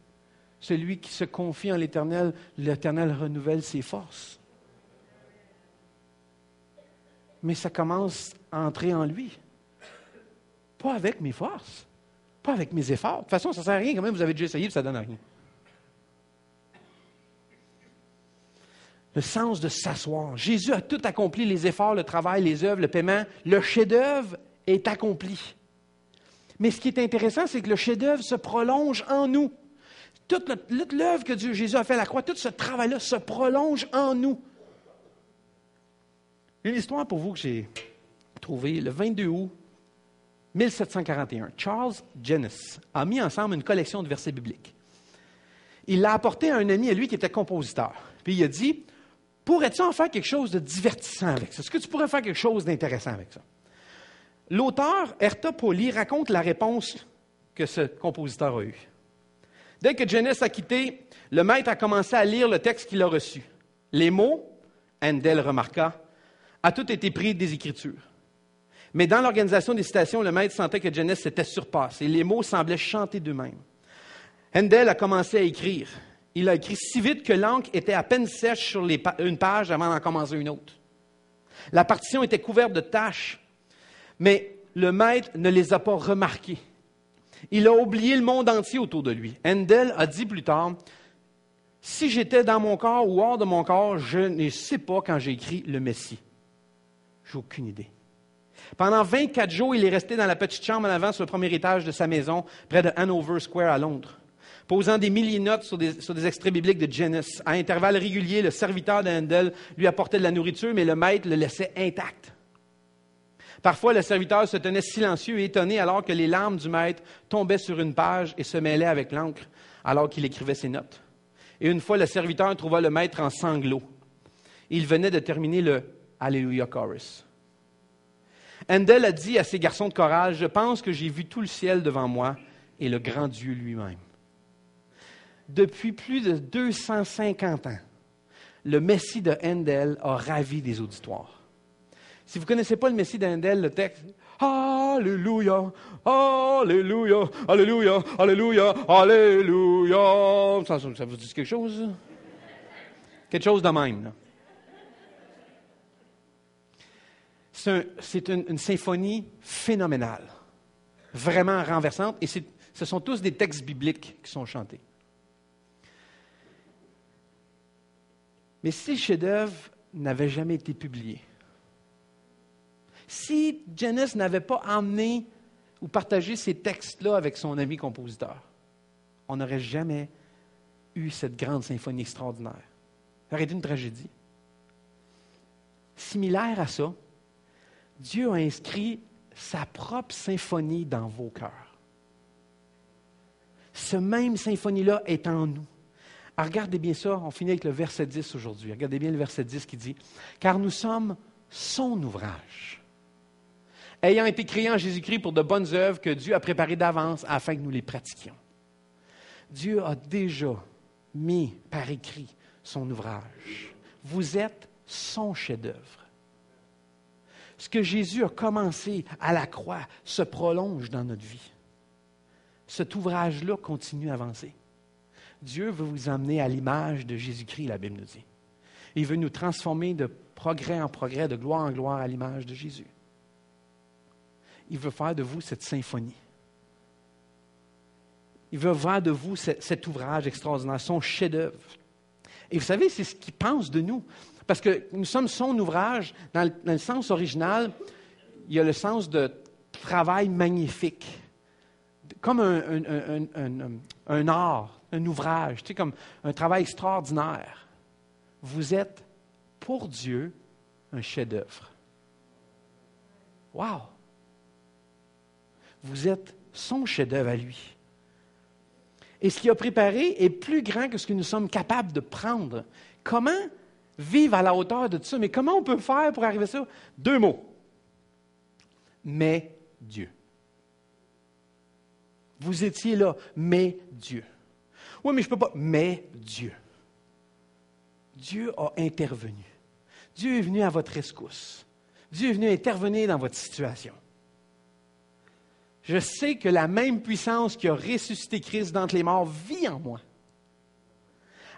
Celui qui se confie en l'Éternel, l'Éternel renouvelle ses forces. Mais ça commence à entrer en lui. Pas avec mes forces, pas avec mes efforts. De toute façon, ça ne sert à rien, quand même, vous avez déjà essayé, puis ça ne donne rien. Le sens de s'asseoir. Jésus a tout accompli, les efforts, le travail, les œuvres, le paiement. Le chef-d'œuvre est accompli. Mais ce qui est intéressant, c'est que le chef-d'œuvre se prolonge en nous. Toute l'œuvre que Jésus a fait à la croix, tout ce travail-là se prolonge en nous. Une histoire pour vous que j'ai trouvée le 22 août 1741. Charles Jennis a mis ensemble une collection de versets bibliques. Il l'a apporté à un ami à lui qui était compositeur. Puis il a dit, pourrais-tu en faire quelque chose de divertissant avec ça? Est-ce que tu pourrais faire quelque chose d'intéressant avec ça? L'auteur, Herta Pauli, raconte la réponse que ce compositeur a eue. Dès que Jennis a quitté, le maître a commencé à lire le texte qu'il a reçu. Les mots, Handel remarqua, a tout été pris des Écritures. Mais dans l'organisation des citations, le maître sentait que Jennis s'était surpassé. Les mots semblaient chanter d'eux-mêmes. Handel a commencé à écrire. Il a écrit si vite que l'encre était à peine sèche sur une page avant d'en commencer une autre. La partition était couverte de taches, mais le maître ne les a pas remarquées. Il a oublié le monde entier autour de lui. Handel a dit plus tard, « Si j'étais dans mon corps ou hors de mon corps, je ne sais pas quand j'ai écrit le Messie. » J'ai aucune idée. Pendant 24 jours, il est resté dans la petite chambre en avant sur le premier étage de sa maison, près de Hanover Square à Londres, posant des milliers de notes sur des extraits bibliques de Jennis. À intervalles réguliers, le serviteur de Handel lui apportait de la nourriture, mais le maître le laissait intact. Parfois, le serviteur se tenait silencieux et étonné alors que les larmes du maître tombaient sur une page et se mêlaient avec l'encre alors qu'il écrivait ses notes. Et une fois, le serviteur trouva le maître en sanglots. Il venait de terminer le « Alléluia Chorus ». Handel a dit à ses garçons de chorale, « Je pense que j'ai vu tout le ciel devant moi et le grand Dieu lui-même. » Depuis plus de 250 ans, le Messie de Handel a ravi des auditoires. Si vous ne connaissez pas le Messie de Handel, le texte « Alléluia, Alléluia, Alléluia, Alléluia, Alléluia » ça vous dit quelque chose? Quelque chose de même, là. C'est une symphonie phénoménale, vraiment renversante, et ce sont tous des textes bibliques qui sont chantés. Mais si le chef-d'œuvre n'avait jamais été publié, si Jennis n'avait pas emmené ou partagé ces textes-là avec son ami compositeur, on n'aurait jamais eu cette grande symphonie extraordinaire. Ça aurait été une tragédie. Similaire à ça, Dieu a inscrit sa propre symphonie dans vos cœurs. Cette même symphonie-là est en nous. Alors, regardez bien ça, on finit avec le verset 10 aujourd'hui. Regardez bien le verset 10 qui dit « Car nous sommes son ouvrage, ayant été créés en Jésus-Christ pour de bonnes œuvres que Dieu a préparées d'avance afin que nous les pratiquions. » Dieu a déjà mis par écrit son ouvrage. Vous êtes son chef-d'œuvre. Ce que Jésus a commencé à la croix se prolonge dans notre vie. Cet ouvrage-là continue à avancer. Dieu veut vous emmener à l'image de Jésus-Christ, la Bible nous dit. Il veut nous transformer de progrès en progrès, de gloire en gloire à l'image de Jésus. Il veut faire de vous cette symphonie. Il veut faire de vous cet ouvrage extraordinaire, son chef-d'œuvre. Et vous savez, c'est ce qu'il pense de nous. Parce que nous sommes son ouvrage, dans le sens original, il y a le sens de travail magnifique. Comme un art, un ouvrage, tu sais, comme un travail extraordinaire. Vous êtes pour Dieu un chef-d'œuvre. Wow! Vous êtes son chef-d'œuvre à lui. Et ce qu'il a préparé est plus grand que ce que nous sommes capables de prendre. Comment vivre à la hauteur de tout ça? Mais comment on peut faire pour arriver à ça? 2 mots. Mais Dieu. Vous étiez là, mais Dieu. Oui, mais je ne peux pas. Mais Dieu. Dieu a intervenu. Dieu est venu à votre rescousse. Dieu est venu intervenir dans votre situation. Je sais que la même puissance qui a ressuscité Christ d'entre les morts vit en moi.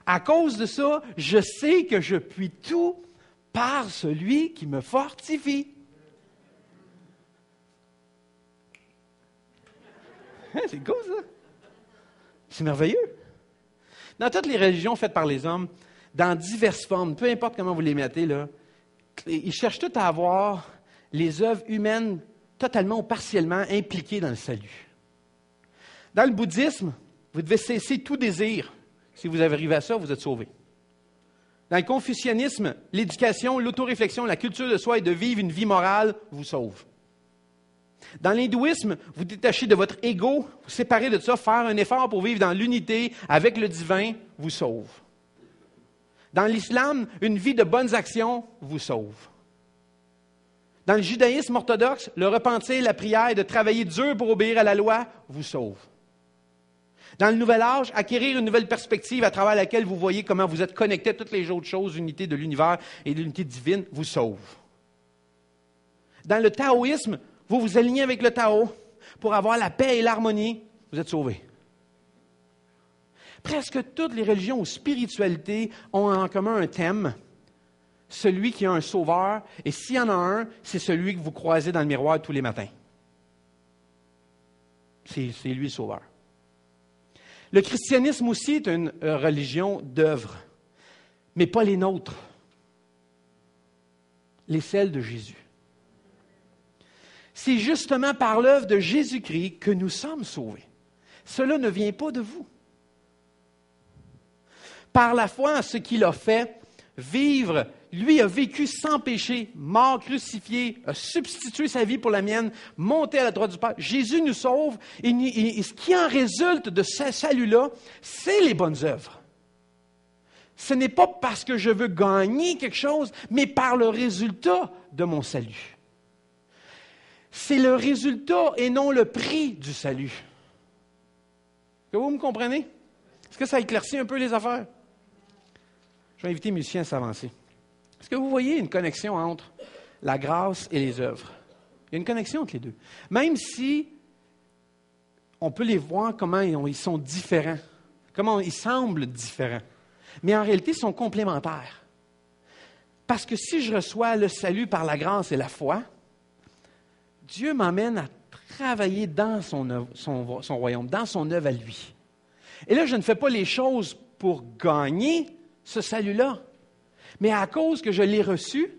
À cause de ça, je sais que je puis tout par celui qui me fortifie. C'est cool, ça. C'est merveilleux. Dans toutes les religions faites par les hommes, dans diverses formes, peu importe comment vous les mettez, là, ils cherchent tous à avoir les œuvres humaines totalement ou partiellement impliquées dans le salut. Dans le bouddhisme, vous devez cesser tout désir. Si vous arrivez à ça, vous êtes sauvé. Dans le confucianisme, l'éducation, l'autoréflexion, la culture de soi et de vivre une vie morale vous sauve. Dans l'hindouisme, vous détachez de votre ego, vous séparez de ça, faire un effort pour vivre dans l'unité avec le divin vous sauve. Dans l'islam, une vie de bonnes actions vous sauve. Dans le judaïsme orthodoxe, le repentir, la prière et de travailler dur pour obéir à la loi vous sauve. Dans le nouvel âge, acquérir une nouvelle perspective à travers laquelle vous voyez comment vous êtes connecté à toutes les autres choses, l'unité de l'univers et de l'unité divine, vous sauve. Dans le taoïsme, vous vous alignez avec le Tao pour avoir la paix et l'harmonie, vous êtes sauvé. Presque toutes les religions ou spiritualités ont en commun un thème, celui qui a un sauveur, et s'il y en a un, c'est celui que vous croisez dans le miroir tous les matins. C'est lui le sauveur. Le christianisme aussi est une religion d'œuvre, mais pas les nôtres, les celles de Jésus. C'est justement par l'œuvre de Jésus-Christ que nous sommes sauvés. Cela ne vient pas de vous. Par la foi en ce qu'il a fait, vivre, lui a vécu sans péché, mort, crucifié, a substitué sa vie pour la mienne, monté à la droite du Père. Jésus nous sauve et ce qui en résulte de ce salut-là, c'est les bonnes œuvres. Ce n'est pas parce que je veux gagner quelque chose, mais par le résultat de mon salut. C'est le résultat et non le prix du salut. Est-ce que vous me comprenez? Est-ce que ça éclaircit un peu les affaires? Je vais inviter les musiciens à s'avancer. Est-ce que vous voyez une connexion entre la grâce et les œuvres? Il y a une connexion entre les deux. Même si on peut les voir comment ils sont différents, comment ils semblent différents. Mais en réalité, ils sont complémentaires. Parce que si je reçois le salut par la grâce et la foi, Dieu m'emmène à travailler dans son royaume, dans son œuvre à lui. Et là, je ne fais pas les choses pour gagner ce salut-là. Mais à cause que je l'ai reçu,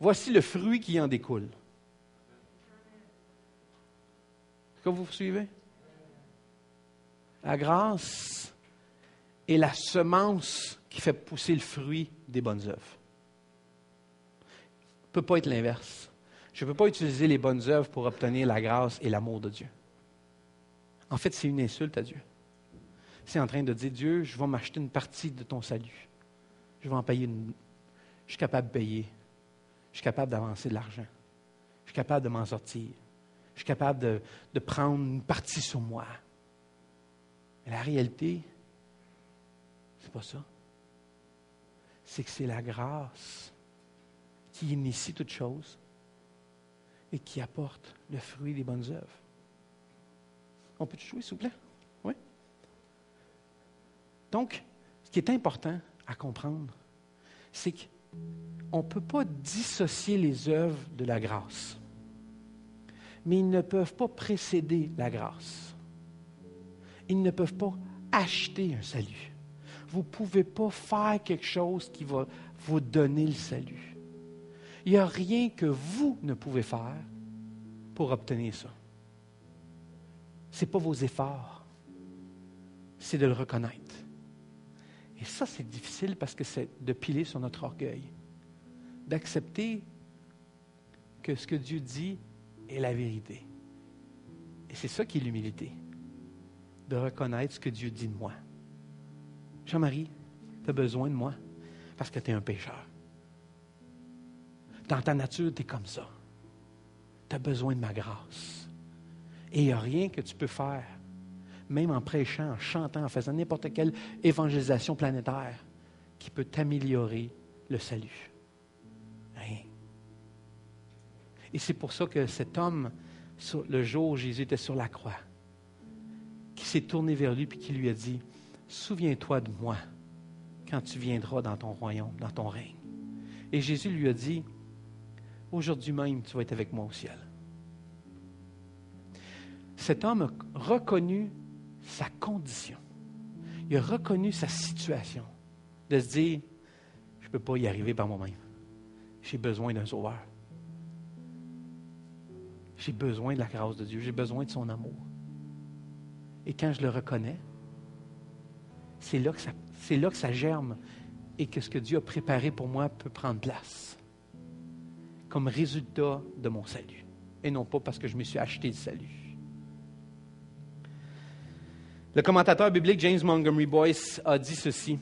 voici le fruit qui en découle. Est-ce que vous suivez? La grâce est la semence qui fait pousser le fruit des bonnes œuvres. Ça ne peut pas être l'inverse. Je ne peux pas utiliser les bonnes œuvres pour obtenir la grâce et l'amour de Dieu. En fait, c'est une insulte à Dieu. C'est en train de dire, Dieu, je vais m'acheter une partie de ton salut. Je vais en payer une. Je suis capable de payer. Je suis capable d'avancer de l'argent. Je suis capable de m'en sortir. Je suis capable de prendre une partie sur moi. Mais la réalité, c'est pas ça. C'est que c'est la grâce qui initie toute chose et qui apporte le fruit des bonnes œuvres. On peut jouer, s'il vous plaît? Oui? Donc, ce qui est important à comprendre, c'est qu'on ne peut pas dissocier les œuvres de la grâce. Mais ils ne peuvent pas précéder la grâce. Ils ne peuvent pas acheter un salut. Vous ne pouvez pas faire quelque chose qui va vous donner le salut. Il n'y a rien que vous ne pouvez faire pour obtenir ça. Ce n'est pas vos efforts, c'est de le reconnaître. Et ça, c'est difficile parce que c'est de piler sur notre orgueil. d'accepter que ce que Dieu dit est la vérité. Et c'est ça qui est l'humilité, de reconnaître ce que Dieu dit de moi. Jean-Marie, tu as besoin de moi parce que tu es un pécheur. Dans ta nature, tu es comme ça. Tu as besoin de ma grâce. Et il n'y a rien que tu peux faire, même en prêchant, en chantant, en faisant n'importe quelle évangélisation planétaire, qui peut t'améliorer le salut. Rien. Et c'est pour ça que cet homme, le jour où Jésus était sur la croix, qui s'est tourné vers lui et qui lui a dit, « Souviens-toi de moi quand tu viendras dans ton royaume, dans ton règne. » Et Jésus lui a dit, « Aujourd'hui même, tu vas être avec moi au ciel. » Cet homme a reconnu sa condition. Il a reconnu sa situation. De se dire, je ne peux pas y arriver par moi-même. J'ai besoin d'un sauveur. J'ai besoin de la grâce de Dieu. J'ai besoin de son amour. Et quand je le reconnais, c'est là que ça germe et que ce que Dieu a préparé pour moi peut prendre place comme résultat de mon salut. Et non pas parce que je me suis acheté le salut. Le commentateur biblique James Montgomery Boyce a dit ceci.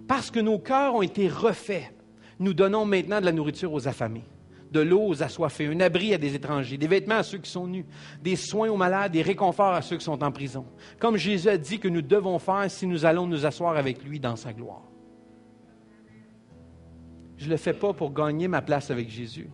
« Parce que nos cœurs ont été refaits, nous donnons maintenant de la nourriture aux affamés, de l'eau aux assoiffés, un abri à des étrangers, des vêtements à ceux qui sont nus, des soins aux malades, des réconforts à ceux qui sont en prison. Comme Jésus a dit que nous devons faire si nous allons nous asseoir avec lui dans sa gloire. » Je ne le fais pas pour gagner ma place avec Jésus.